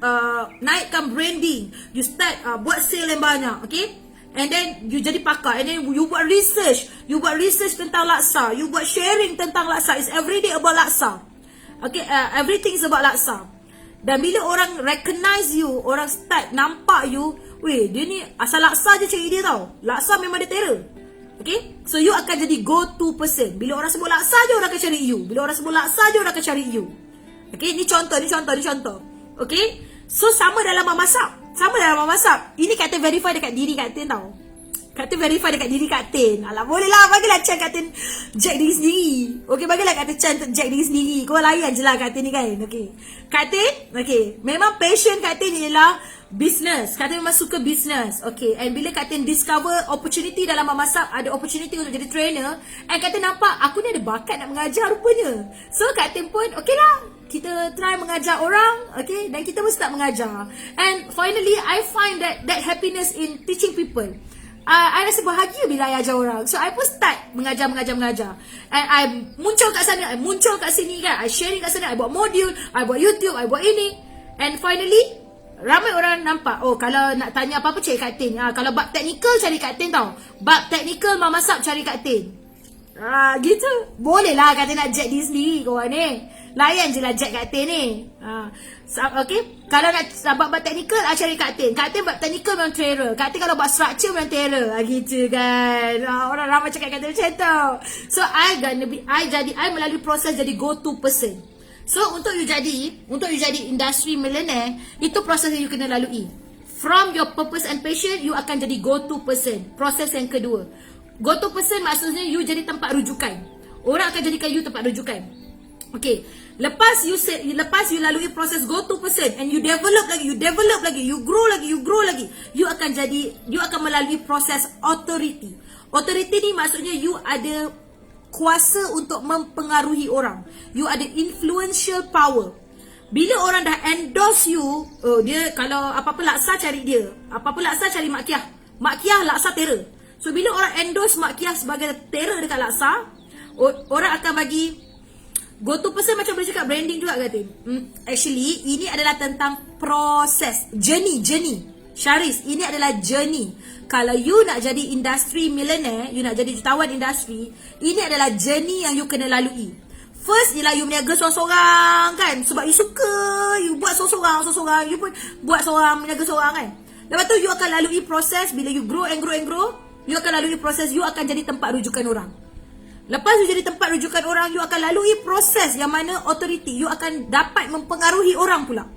naikkan branding. You start buat sale yang banyak. Okay, and then you jadi pakar. And then you buat research. You buat research tentang laksa. You buat sharing tentang laksa. It's everyday about laksa. Okay, everything is about laksa. Dan bila orang recognize you, orang start nampak you, weh, dia ni asal laksa je cari dia tau. Laksa memang dia terror. Okay, so you akan jadi go-to person. Bila orang sebut laksa je, orang akan cari you. Bila orang sebut laksa je, orang akan cari you. Okay, ni contoh. Okay, so sama dalam memasak. Ini Katin verify dekat diri Katin tau. Katin verify dekat diri Katin. Alah, boleh lah, bagilah Chan Katin jack diri sendiri. Okay, bagilah Katin Chan jack diri sendiri. Kau layan je lah Katin ni kan. Okay, Katin, okay, memang passion Katin ialah business. Katin memang suka business. Okay, and bila Katin discover opportunity dalam memasak, ada opportunity untuk jadi trainer, and Katin nampak aku ni ada bakat nak mengajar rupanya. So Katin pun okay lah, kita try mengajar orang. Okay, dan kita pun start mengajar. And finally I find that happiness in teaching people. I rasa bahagia bila I ajar orang. So I pun start mengajar. And I muncul kat sana, I muncul kat sini kan, I sharing kat sana, I buat modul, I buat YouTube, I buat ini. And finally ramai orang nampak, oh kalau nak tanya apa-apa cari Katin. Kalau bab teknikal cari Katin tau. Bab teknikal memasak cari Katin. Gitu. Boleh lah Katin nak jack diri sendiri korang ni. Layan je lah jack Katin ni. Okay, kalau nak bab teknikal cari Katin. Katin bab teknikal memang terror. Katin kalau buat structure memang terror. Gitu kan. Orang ramai cakap Katin macam tu. So I melalui proses jadi go-to person. So untuk you jadi industri millionaire, itu proses yang you kena lalui. From your purpose and passion, you akan jadi go-to person. Proses yang kedua, go-to person maksudnya you jadi tempat rujukan. Orang akan jadikan you tempat rujukan. Okay, lepas you lalui proses go-to person and you develop lagi, you grow lagi, you akan melalui proses authority. Authority ni maksudnya you ada kuasa untuk mempengaruhi orang. You ada influential power. Bila orang dah endorse you, dia kalau apa-apa laksa cari dia. Apa-apa laksa cari Mak Kiah. Mak Kiah laksa terror. So bila orang endorse Mak Kiah sebagai terror dekat laksa, orang akan bagi go-to person. Macam boleh cakap branding juga kata. Actually ini adalah tentang proses, journey. Syaris, ini adalah journey. Kalau you nak jadi industri millionaire, you nak jadi jutawan industri, ini adalah journey yang you kena lalui. First ialah you meniaga seorang-seorang kan. Sebab you suka, you buat seorang-seorang, you pun buat seorang, meniaga seorang kan. Lepas tu you akan lalui proses. Bila you grow, you akan lalui proses, you akan jadi tempat rujukan orang. Lepas you jadi tempat rujukan orang, you akan lalui proses yang mana authority, you akan dapat mempengaruhi orang pula.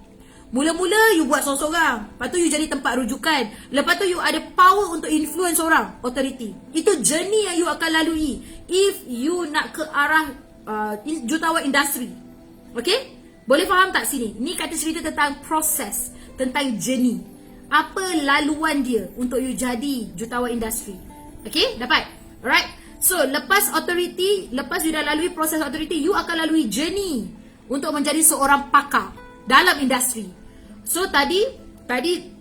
Mula-mula you buat seorang-seorang. Lepas tu you jadi tempat rujukan. Lepas tu you ada power untuk influence orang, authority. Itu journey yang you akan lalui if you nak ke arah jutawan industri. Okay? Boleh faham tak sini? Ni kata cerita tentang proses, tentang journey. Apa laluan dia untuk you jadi jutawan industri. Okay? Dapat? Alright? So, lepas authority, lepas you dah lalui proses authority, you akan lalui journey untuk menjadi seorang pakar dalam industri. So tadi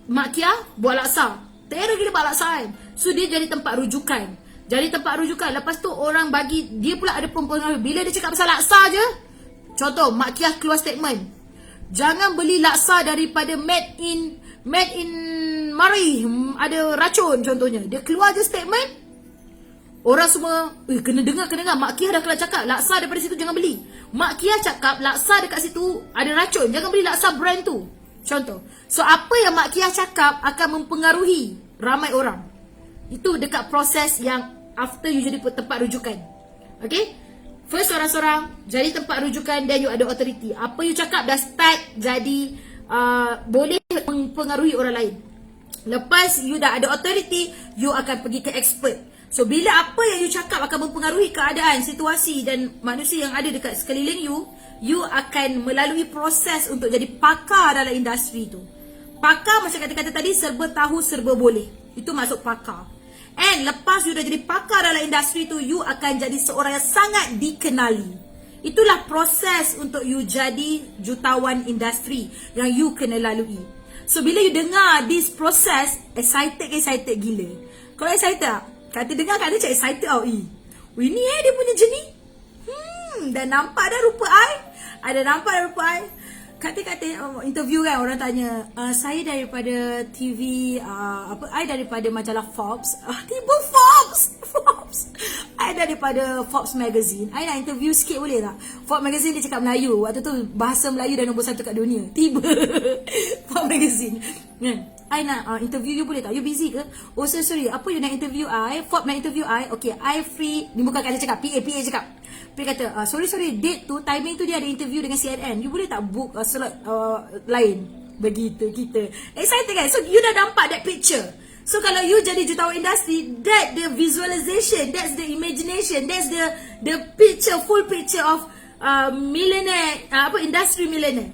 Mak Kia buat laksa. Terror gila buat laksa kan. So dia jadi tempat rujukan. Jadi tempat rujukan. Lepas tu orang bagi, dia pula ada pengaruh. Bila dia cakap pasal laksa je, contoh Mak Kia keluar statement, jangan beli laksa daripada made in Mari, ada racun contohnya. Dia keluar je statement, orang semua kena dengar. Mak Kia dah keluar cakap laksa daripada situ jangan beli. Mak Kia cakap laksa dekat situ ada racun, jangan beli laksa brand tu. Contoh. So apa yang Mak Kia cakap akan mempengaruhi ramai orang. Itu dekat proses yang after you jadi tempat rujukan. Okay? First seorang-seorang jadi tempat rujukan, then you ada authority. Apa you cakap dah start jadi boleh mempengaruhi orang lain. Lepas you dah ada authority, you akan pergi ke expert. So bila apa yang you cakap akan mempengaruhi keadaan, situasi dan manusia yang ada dekat sekeliling you, you akan melalui proses untuk jadi pakar dalam industri tu. Pakar macam kata-kata tadi, serba tahu serba boleh. Itu masuk pakar. And lepas you dah jadi pakar dalam industri tu, you akan jadi seorang yang sangat dikenali. Itulah proses untuk you jadi jutawan industri yang you kena lalui. So bila you dengar this process, excited gila. Kalau excited tak? Kata dengar kat dia cak excited tau. Ini dia punya jenis. Dah nampak dah rupa I. Ada nampak dah rupa I. Kata-kata interview kan, orang tanya, saya daripada TV, I daripada majalah Forbes. Tiba Forbes. I daripada Forbes Magazine. I nak interview sikit boleh tak? Forbes Magazine dia cakap Melayu. Waktu tu bahasa Melayu dah nombor 1 kat dunia. Tiba Forbes Magazine. I nak interview you boleh tak? You busy ke? Oh sorry. Apa you nak interview I? Forbes nak interview I? Okay, I free. Ni bukan kata cakap, PA cakap. Dia kata, sorry, date tu, timing tu dia ada interview dengan CNN. You boleh tak book slot lain? Begitu kita. Excited kan? So you dah nampak that picture. So kalau you jadi jutawan industri, that the visualization, that's the imagination, that's the picture, full picture of millionaire, industry millionaire.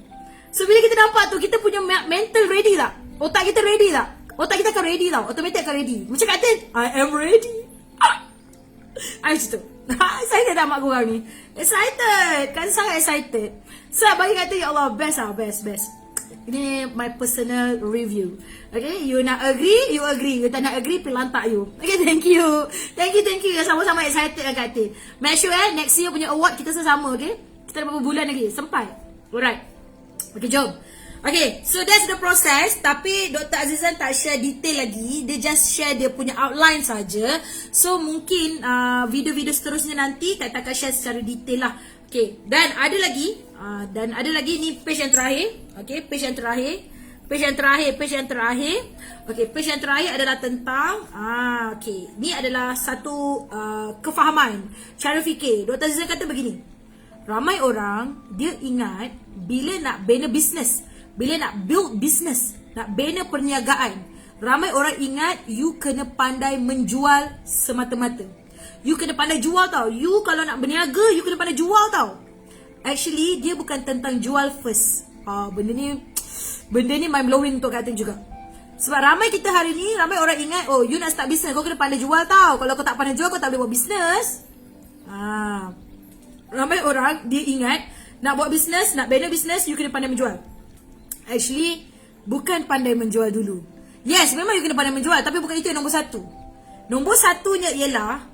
So bila kita nampak tu, kita punya mental ready tak? Otak kita ready tak? Otak kita akan ready tau. Automatic akan ready. Macam kata, I am ready. I macam tu. Excited tak mak korang ni? Excited. Kan sangat excited. So bagi kata, ya Allah, best lah. Best. Ini my personal review. Okay, you nak agree, you agree. You tak nak agree, pergi lantak you. Okay, thank you. Thank you. Sama-sama excited kan kata. Make sure next year punya award kita sama, okay? Kita ada beberapa bulan lagi. Sampai. Alright. Okay, jom. Okay, so that's the process. Tapi Dr. Azizan tak share detail lagi. Dia just share dia punya outline saja. So mungkin video-video seterusnya nanti Kak akan share secara detail lah. Okay, dan ada lagi ni page yang terakhir. Okay, page yang terakhir. Okay, page yang terakhir adalah tentang okay, ni adalah satu kefahaman, cara fikir. Dr. Azizan kata begini. Ramai orang dia ingat bila nak bina bisnes, bila nak build business, nak bina perniagaan, ramai orang ingat you kena pandai menjual semata-mata. You kena pandai jual tau. You kalau nak berniaga, you kena pandai jual tau. Actually, dia bukan tentang jual first. Benda ni mind blowing untuk kata juga. Sebab ramai kita hari ni, ramai orang ingat, oh you nak start business, kau kena pandai jual tau. Kalau kau tak pandai jual, kau tak boleh buat business. Ramai orang, dia ingat, nak buat business, nak bina business, you kena pandai menjual. Actually, bukan pandai menjual dulu. Yes, memang you kena pandai menjual, tapi bukan itu yang nombor satu. Nombor satunya ialah,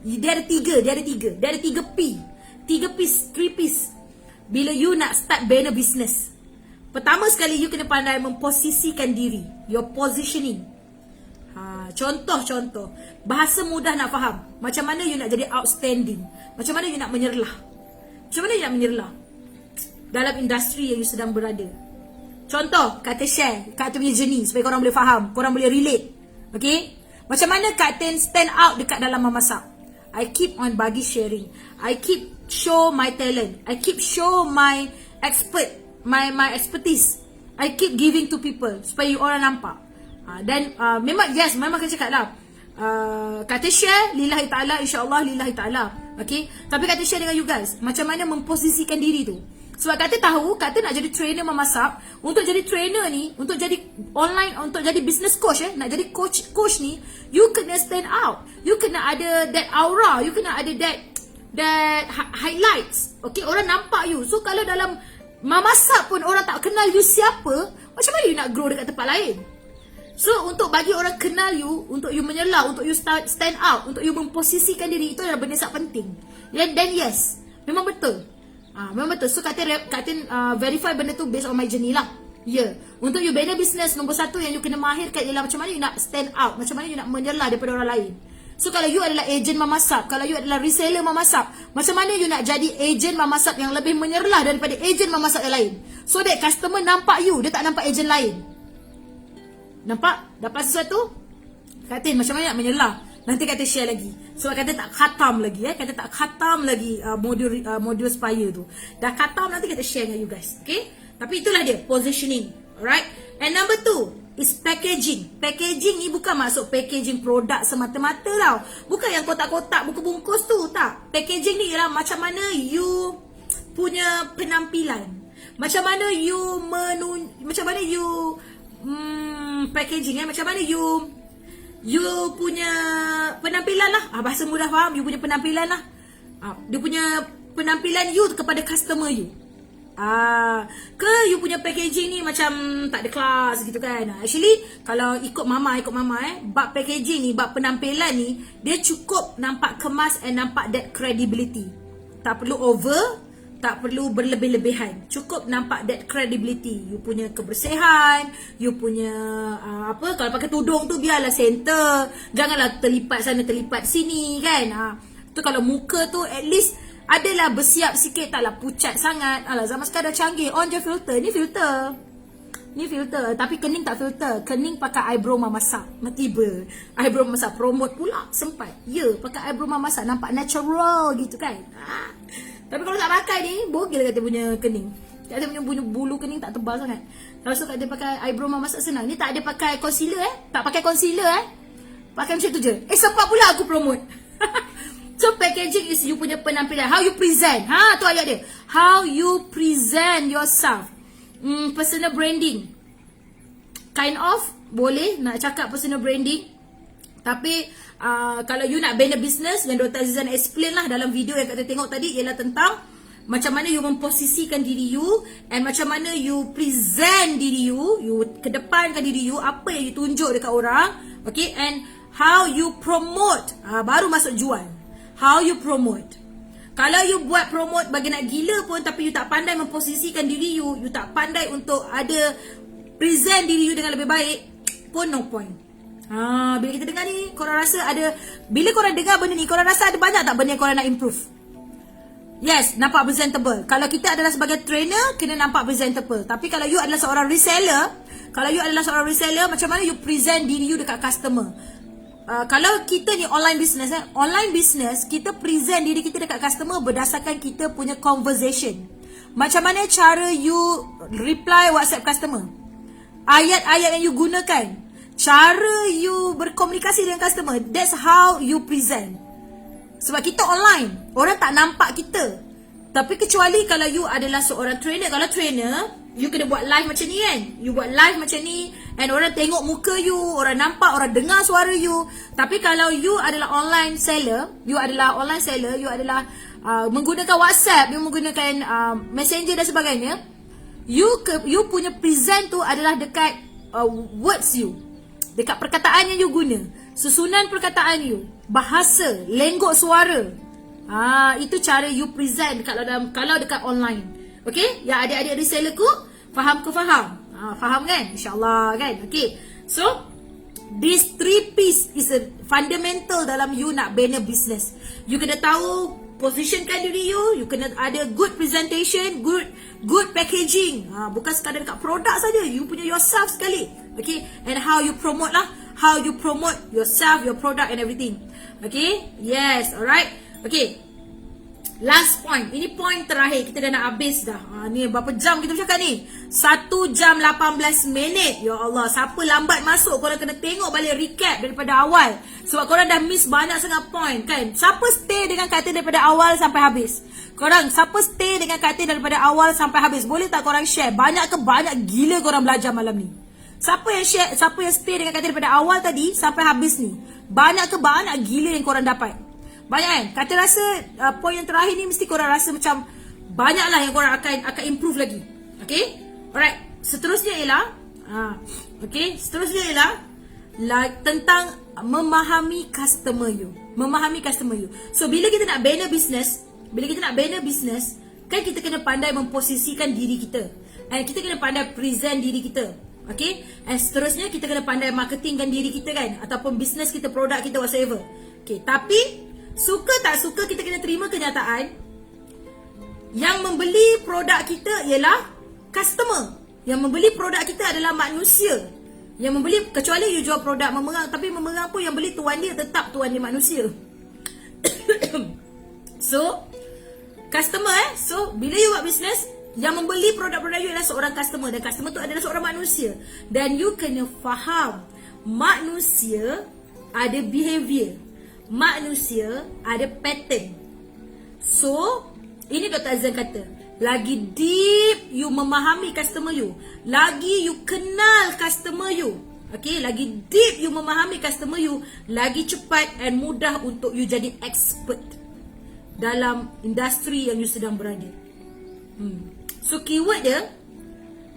dia ada tiga P. 3 P's. Bila you nak start bina business. Pertama sekali, you kena pandai memposisikan diri. Your positioning. Contoh. Bahasa mudah nak faham. Macam mana you nak jadi outstanding. Macam mana you nak menyerlah. Dalam industri yang you sedang berada. Contoh, kata share Kak Tin punya journey supaya korang boleh faham, korang boleh relate. Okay? Macam mana Kak Tin stand out dekat dalam memasak? I keep on bagi sharing. I keep show my talent. I keep show my my expertise. I keep giving to people supaya you orang nampak. Dan memang memang kena cakap lah, kata share lillahi ta'ala, insyaAllah lillahi ta'ala. Okay, tapi kata share dengan you guys macam mana memposisikan diri tu. Sebab kata tahu, kata nak jadi trainer memasak. Untuk jadi trainer ni, untuk jadi online, untuk jadi business coach nak jadi coach ni, you kena stand out. You kena ada that aura, you kena ada that highlights. Okay, orang nampak you. So kalau dalam memasak pun orang tak kenal you siapa, macam mana you nak grow dekat tempat lain? So untuk bagi orang kenal you, untuk you menyelah, untuk you stand out, untuk you memposisikan diri, itu adalah benda sangat penting. Then yes, memang betul. Memang betul. So Katin verify benda tu based on my journey lah. Untuk you bina business, nombor satu yang you kena mahirkan ialah macam mana you nak stand out, macam mana you nak menyelah daripada orang lain. So kalau you adalah agent memasak, kalau you adalah reseller memasak, macam mana you nak jadi agent memasak yang lebih menyerlah daripada agent memasak yang lain, so that customer nampak you, dia tak nampak agent lain. Nampak? Dapat sesuatu? Katin macam mana nak menyelah? Nanti kata share lagi. So kata tak khatam lagi, kata tak khatam lagi modul Spire tu. Dah khatam, nanti kata share dengan you guys. Okay? Tapi itulah dia, positioning. Alright? And number 2 is packaging. Packaging ni bukan maksud packaging produk semata-mata tau. Bukan yang kotak-kotak buku bungkus tu, tak. Packaging ni ialah macam mana you punya penampilan. Macam mana you packaging macam mana you punya penampilan lah. Bahasa mudah faham, you punya penampilan lah. Dia punya penampilan you kepada customer you. Ke you punya packaging ni macam tak ada kelas gitu kan. Actually kalau ikut mama bab packaging ni, bab penampilan ni, dia cukup nampak kemas and nampak that credibility. Tak perlu over, tak perlu berlebih-lebihan. Cukup nampak that credibility. You punya kebersihan, you punya kalau pakai tudung tu biarlah center, janganlah terlipat sana terlipat sini kan. Tu kalau muka tu at least adalah bersiap sikit, taklah pucat sangat. Alah, zaman sekarang dah canggih, on je filter. Ni filter, tapi kening tak filter. Kening pakai eyebrow mamasak. Tiba eyebrow mamasak promote pula, sempat. Pakai eyebrow mamasak nampak natural gitu kan. Tapi kalau tak pakai ni, bogil kata punya kening. Kata punya bulu kening tak tebal sangat. Lepas tu kata pakai eyebrow mamasak senang. Ni tak ada pakai concealer tak pakai concealer pakai macam tu je. Sempat pula aku promote. So packaging is you punya penampilan, how you present. Tu ayat dia. How you present yourself. Personal branding. Kind of boleh nak cakap personal branding. Tapi kalau you nak bina business, yang Dr. Azizan explain lah dalam video yang kita tengok tadi, ialah tentang macam mana you memposisikan diri you, and macam mana you present diri you kedepankan diri you, apa yang you tunjuk dekat orang. Okay, and how you promote, baru masuk jual. How you promote. Kalau you buat promote bagi nak gila pun, tapi you tak pandai memposisikan diri you tak pandai untuk ada present diri you dengan lebih baik pun, no point. Bila kita dengar ni, korang rasa ada, bila korang dengar benda ni, korang rasa ada banyak tak benda yang korang nak improve? Yes, nampak presentable. Kalau kita adalah sebagai trainer, kena nampak presentable. Tapi kalau you adalah seorang reseller, macam mana you present diri you dekat customer? Kalau kita ni online business, kita present diri kita dekat customer berdasarkan kita punya conversation. Macam mana cara you reply WhatsApp customer, ayat-ayat yang you gunakan, cara you berkomunikasi dengan customer, that's how you present. Sebab kita online, orang tak nampak kita. Tapi kecuali kalau you adalah seorang trainer. Kalau trainer, you kena buat live macam ni kan. You buat live macam ni, and orang tengok muka you, orang nampak, orang dengar suara you. Tapi kalau you adalah online seller, you adalah menggunakan WhatsApp, you menggunakan Messenger dan sebagainya, you punya present tu adalah dekat words you, dekat perkataan yang you guna, susunan perkataan you, bahasa, lenggok suara. Itu cara you present kalau dekat online. Okay, yang adik-adik reseller ku faham ke faham? Faham kan? InsyaAllah kan? Okay, so these 3 piece is a fundamental dalam you nak bina business. You kena tahu positionkan diri you kena ada good presentation, good packaging. Bukan sekadar dekat produk saja, you punya yourself sekali. Okay, and how you promote lah, how you promote yourself, your product and everything. Okay, yes, alright. Okay, Last point. Ini point terakhir. Kita dah nak habis dah. Ni berapa jam kita bercakap ni? 1 jam 18 minit. Ya Allah. Siapa lambat masuk, korang kena tengok balik recap daripada awal. Sebab korang dah miss banyak sangat point kan. Siapa stay dengan Katin daripada awal sampai habis? Korang, siapa stay dengan Katin daripada awal sampai habis? Boleh tak korang share? Banyak ke banyak gila korang belajar malam ni? Siapa yang share, siapa yang stay dengan Katin daripada awal tadi sampai habis ni? Banyak ke banyak gila yang korang dapat? Banyak kan? Kata rasa point yang terakhir ni mesti korang rasa macam banyak lah yang korang akan improve lagi. Okay? Alright. Seterusnya ialah okay, seterusnya ialah tentang memahami customer you. Memahami customer you. So bila kita nak bina business, kan kita kena pandai memposisikan diri kita. And kita kena pandai present diri kita. Okay? And seterusnya kita kena pandai marketingkan diri kita kan, ataupun business kita, produk kita, whatsoever. Okay, tapi suka tak suka kita kena terima kenyataan yang membeli produk kita ialah customer. Yang membeli produk kita adalah manusia. Yang membeli, kecuali you jual produk memerang, tapi memerang pun yang beli tuan dia, tetap tuan dia manusia. So customer so bila you buat business, yang membeli produk-produk you adalah seorang customer. Dan customer tu adalah seorang manusia. Dan you kena faham manusia ada behavior, manusia ada pattern. So ini Dr. Azan kata, lagi deep you memahami customer you, lagi you kenal customer you, okay, lagi deep you memahami customer you, lagi cepat and mudah untuk you jadi expert dalam industri yang you sedang berada. So keyword dia,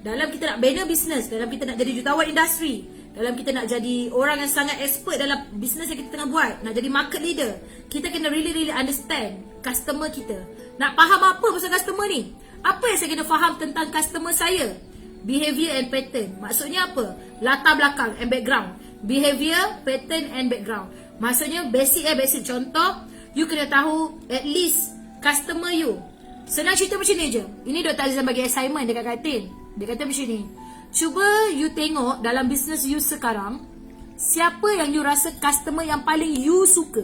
dalam kita nak bina business, dalam kita nak jadi jutawan industri, dalam kita nak jadi orang yang sangat expert dalam business yang kita tengah buat, nak jadi market leader, kita kena really understand customer kita. Nak faham apa pasal customer ni? Apa yang saya kena faham tentang customer saya? Behavior and pattern. Maksudnya apa? Latar belakang and background. Behavior, pattern and background. Maksudnya basic basic. Contoh, you kena tahu at least customer you. Senang cerita macam ni je. Ini Dr. Azizan bagi assignment dekat Katin. Dia kata macam ni, cuba you tengok dalam business you sekarang, siapa yang you rasa customer yang paling you suka.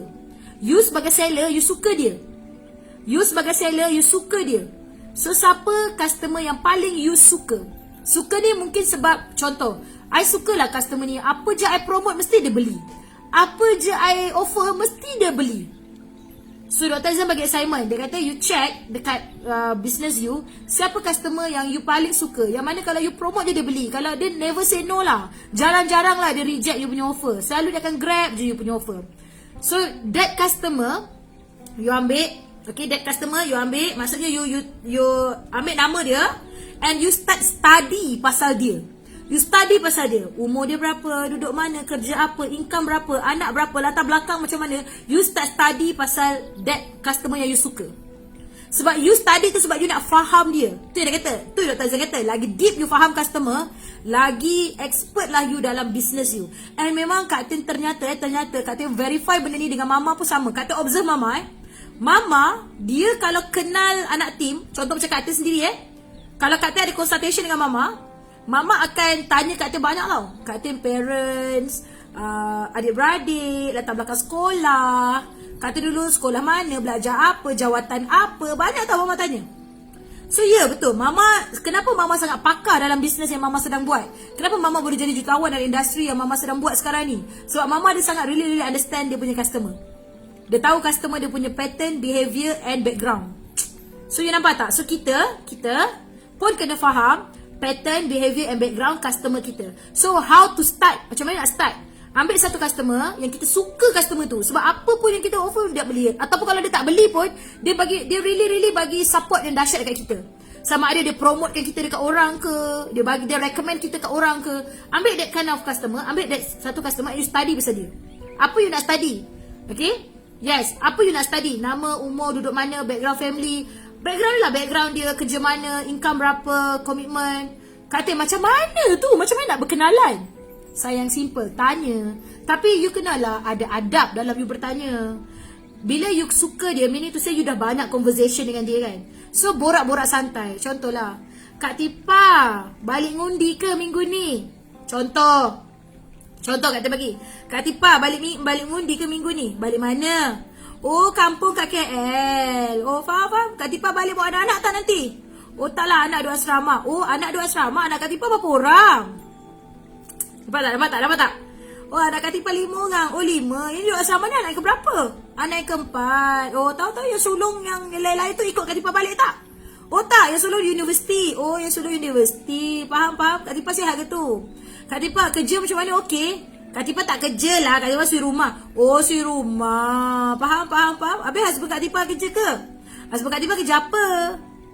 You sebagai seller, you suka dia. You sebagai seller, you suka dia. So siapa customer yang paling you suka? Suka ni mungkin sebab, contoh, I sukalah customer ni, apa je I promote mesti dia beli, apa je I offer mesti dia beli. So Dr. Azam bagi assignment. Dia kata you check dekat business you, siapa customer yang you paling suka, yang mana kalau you promote je dia beli. Kalau dia never say no lah, jarang-jarang lah dia reject you punya offer, selalu dia akan grab je you punya offer. So that customer you ambil. Okay, that customer you ambil, maksudnya you ambil nama dia and you start study pasal dia. You study pasal dia. Umur dia berapa, duduk mana, kerja apa, income berapa, anak berapa, latar belakang macam mana. You start study pasal that customer yang you suka. Sebab you study tu sebab you nak faham dia. Tu yang dia kata, tu Dr. Azan kata, lagi deep you faham customer, lagi expert lah you dalam business you. And memang Kak Tin ternyata Kak Tin verify benda ni dengan Mama pun sama. Kak Tin observe Mama Mama, dia kalau kenal anak tim, contoh macam Kak Tin sendiri kalau Kak Tin ada consultation dengan Mama, Mama akan tanya Kak Tin banyak tau. Kak Tin parents, adik-beradik, latar belakang sekolah, Kak Tin dulu sekolah mana, belajar apa, jawatan apa, banyak tau Mama tanya. So betul, Mama, kenapa Mama sangat pakar dalam bisnes yang Mama sedang buat? Kenapa Mama boleh jadi jutawan dalam industri yang Mama sedang buat sekarang ni? Sebab Mama dia sangat really understand dia punya customer. Dia tahu customer dia punya pattern, behavior and background. So you nampak tak? So kita pun kena faham pattern, behavior and background customer kita. So how to start? Macam mana nak start? Ambil satu customer yang kita suka customer tu. Sebab apa pun yang kita offer dia beli. Ataupun kalau dia tak beli pun, dia really bagi support yang dahsyat dekat kita. Sama ada dia promotekan kita dekat orang ke, dia recommend kita kat orang ke. Ambil that kind of customer, ambil that satu customer and you study pasal dia. Apa you nak study? Okay? Yes, apa you nak study? Nama, umur, duduk mana, background family. Background dia, kerja mana, income berapa, komitmen. Kata macam mana tu? Macam mana nak berkenalan? Sayang simple, tanya. Tapi you kenalah ada adab dalam you bertanya. Bila you suka dia, meaning to say you dah banyak conversation dengan dia kan. So borak-borak santai. Contohlah, Kak Tipa balik ngundi ke minggu ni? Contoh Kak Tipa bagi, Kak Tipa balik ngundi ke minggu ni? Balik mana? Oh, kampung kat KL. Oh, faham. Kak Tipa balik bawa anak-anak tak nanti? Oh, taklah, anak dua asrama. Oh, anak dua asrama. Anak Kak Tipa berapa orang? Dapat tak? Oh, anak Kak Tipa 5 orang. Oh, 5. Ini dua asrama ni anak ke berapa? Anak yang keempat. Oh, tahu yang sulung yang lain-lain tu ikut Kak Tipa balik tak? Oh, tak. Yang sulung universiti. Oh, yang sulung universiti. Faham. Kak Tipa sihat ke tu? Kak Tipa kerja macam mana? Okey. Kak Tipa tak kerja lah. Kak Tipa suri rumah. Oh, suri rumah. Faham. Habis husband Kak Tipa kerja ke? Husband Kak Tipa kerja apa?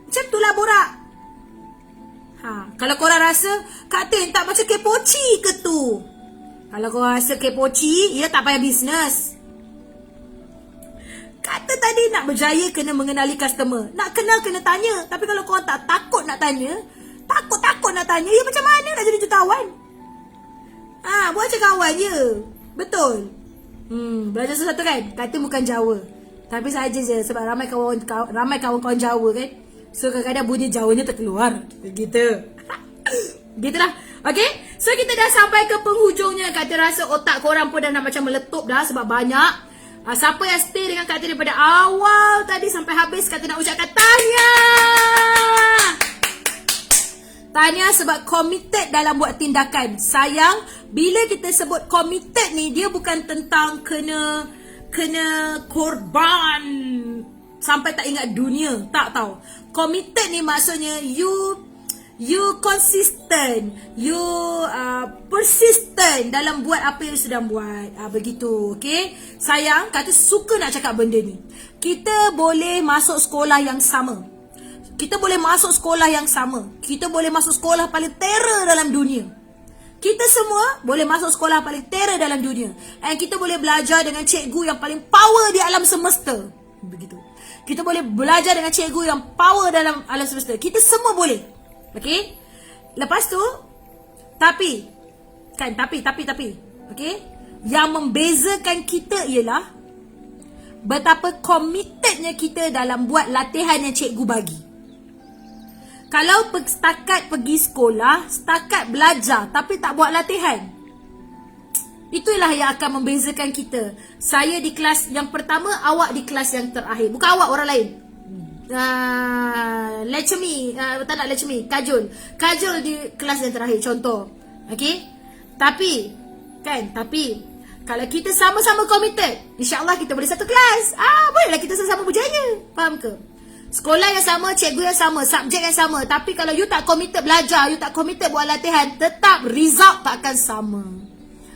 Macam tu lah borak. Kalau korang rasa Kak Tin tak macam kepoci ke tu? Kalau korang rasa kepoci, ia tak payah bisnes. Kata tadi nak berjaya kena mengenali customer. Nak kenal kena tanya. Tapi kalau korang tak takut nak tanya, takut nak tanya, ya macam mana nak jadi jutawan? Buat macam kawan je. Betul. Belajar sesuatu kan? Kata bukan Jawa. Tapi saja je sebab ramai kawan-kawan Jawa kan. So kadang-kadang bunyi Jawanya terkeluar. Begitu. Gitulah. Okay. So kita dah sampai ke penghujungnya. Kata rasa otak korang pun dah nak macam meletup dah sebab banyak. Siapa yang stay dengan Kak Tina daripada awal tadi sampai habis, Kak Tina nak ucapkan Tahniah sebab committed dalam buat tindakan. Sayang, bila kita sebut committed ni, dia bukan tentang kena korban sampai tak ingat dunia. Tak tahu. Committed ni maksudnya you consistent, you persistent dalam buat apa yang sedang buat. Begitu, okay? Sayang, kata suka nak cakap benda ni. Kita boleh masuk sekolah yang sama. Kita boleh masuk sekolah yang sama. Kita boleh masuk sekolah paling terror dalam dunia. Kita semua boleh masuk sekolah paling terror dalam dunia. And kita boleh belajar dengan cikgu yang paling power di alam semesta. Begitu. Kita boleh belajar dengan cikgu yang power dalam alam semesta. Kita semua boleh. Okay? Lepas tu, tapi. Okay? Yang membezakan kita ialah betapa committednya kita dalam buat latihan yang cikgu bagi. Kalau setakat pergi sekolah, setakat belajar tapi tak buat latihan, itulah yang akan membezakan kita. Saya di kelas yang pertama, awak di kelas yang terakhir. Bukan awak, orang lain. Kajol di kelas yang terakhir, contoh. Okay? Tapi kalau kita sama-sama committed, insyaAllah kita boleh satu kelas. Bolehlah kita sama-sama berjaya. Faham ke? Sekolah yang sama, cikgu yang sama, subjek yang sama. Tapi kalau you tak committed belajar, you tak committed buat latihan, tetap result tak akan sama.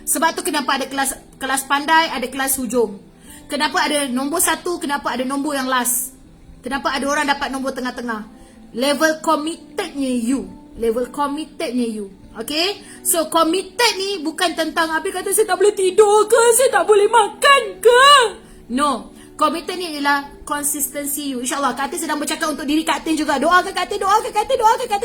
Sebab tu kenapa ada kelas pandai, ada kelas hujung. Kenapa ada nombor 1, kenapa ada nombor yang last. Kenapa ada orang dapat nombor tengah-tengah. Level committednya you. Okay? So committed ni bukan tentang habis kata saya tak boleh tidur ke, saya tak boleh makan ke. No. Committed ni ialah consistency you. InsyaAllah Kak Tin sedang bercakap untuk diri Kak Tin juga. Doakan Kak Tin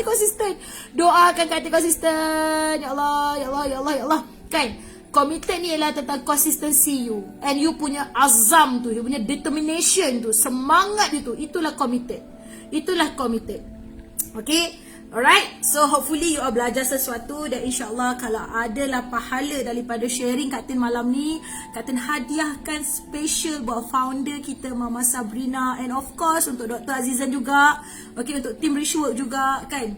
konsisten. Doakan Kak Tin konsisten. Ya Allah. Kan? Committed ni ialah tentang consistency you. And you punya azam tu, you punya determination tu, semangat you tu. Itulah committed. Okay? Alright, so hopefully you all belajar sesuatu. Dan insyaAllah kalau adalah pahala daripada sharing Kak Tin malam ni, Kak Tin hadiahkan special buat founder kita Mama Sabrina. And of course untuk Dr. Azizan juga. Okay, untuk tim Rishwork juga kan.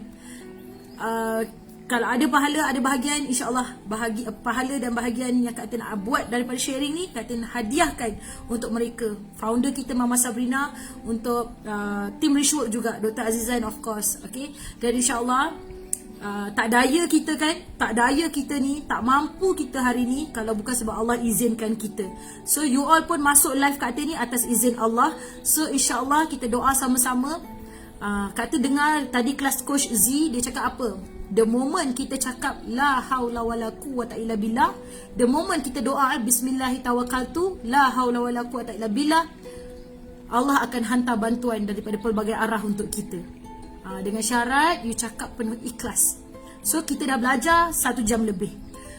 Kalau ada pahala, ada bahagian, insyaAllah pahala dan bahagian yang Kak Tin nak buat daripada sharing ni, Kak Tin hadiahkan untuk mereka. Founder kita Mama Sabrina, untuk tim Rishwork juga, Dr. Azizan of course. Okay? Dan insyaAllah tak daya kita ni, tak mampu kita hari ni kalau bukan sebab Allah izinkan kita. So you all pun masuk live Kak Tin ni atas izin Allah. So insyaAllah kita doa sama-sama. Kak Tin dengar tadi kelas Coach Z, dia cakap apa? The moment kita cakap la haula wala quwwata illa billah, the moment kita doa bismillahi tawakkaltu la haula wala quwwata illa billah, Allah akan hantar bantuan daripada pelbagai arah untuk kita. Dengan syarat you cakap penuh ikhlas. So kita dah belajar 1 jam lebih.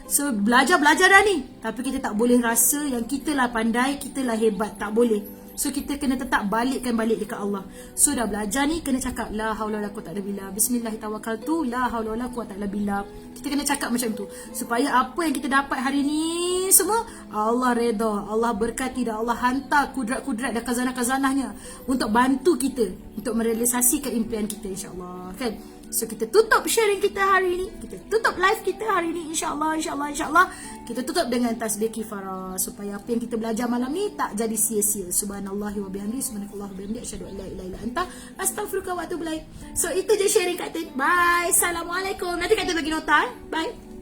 So belajar dah ni, tapi kita tak boleh rasa yang kita lah pandai, kita lah hebat. Tak boleh. So kita kena tetap balik dekat Allah. So dah belajar ni, kena cakap la haula wala quwwata illa billah, bismillahi tawakkaltu la haula wala quwwata illa billah. Kita kena cakap macam tu supaya apa yang kita dapat hari ni
ni semua, Allah reda, Allah berkati dan Allah hantar kudrat-kudrat dan khazanah-khazanahnya untuk bantu kita untuk merealisasikan impian kita, insyaAllah, kan. So kita tutup sharing kita hari ini, kita tutup live kita hari ini, insyaAllah. Kita tutup dengan tasbih kifarah supaya apa yang kita belajar malam ni tak jadi sia-sia. Subhanallahi wa bihamdihi, subhanallahi wa bihamdihi, asyhadu an la ilaha illa anta, astaghfiruka wa atubu ilaik. So itu je sharing Kak Tin. Bye. Assalamualaikum. Nanti Kak Tin bagi nota. Bye.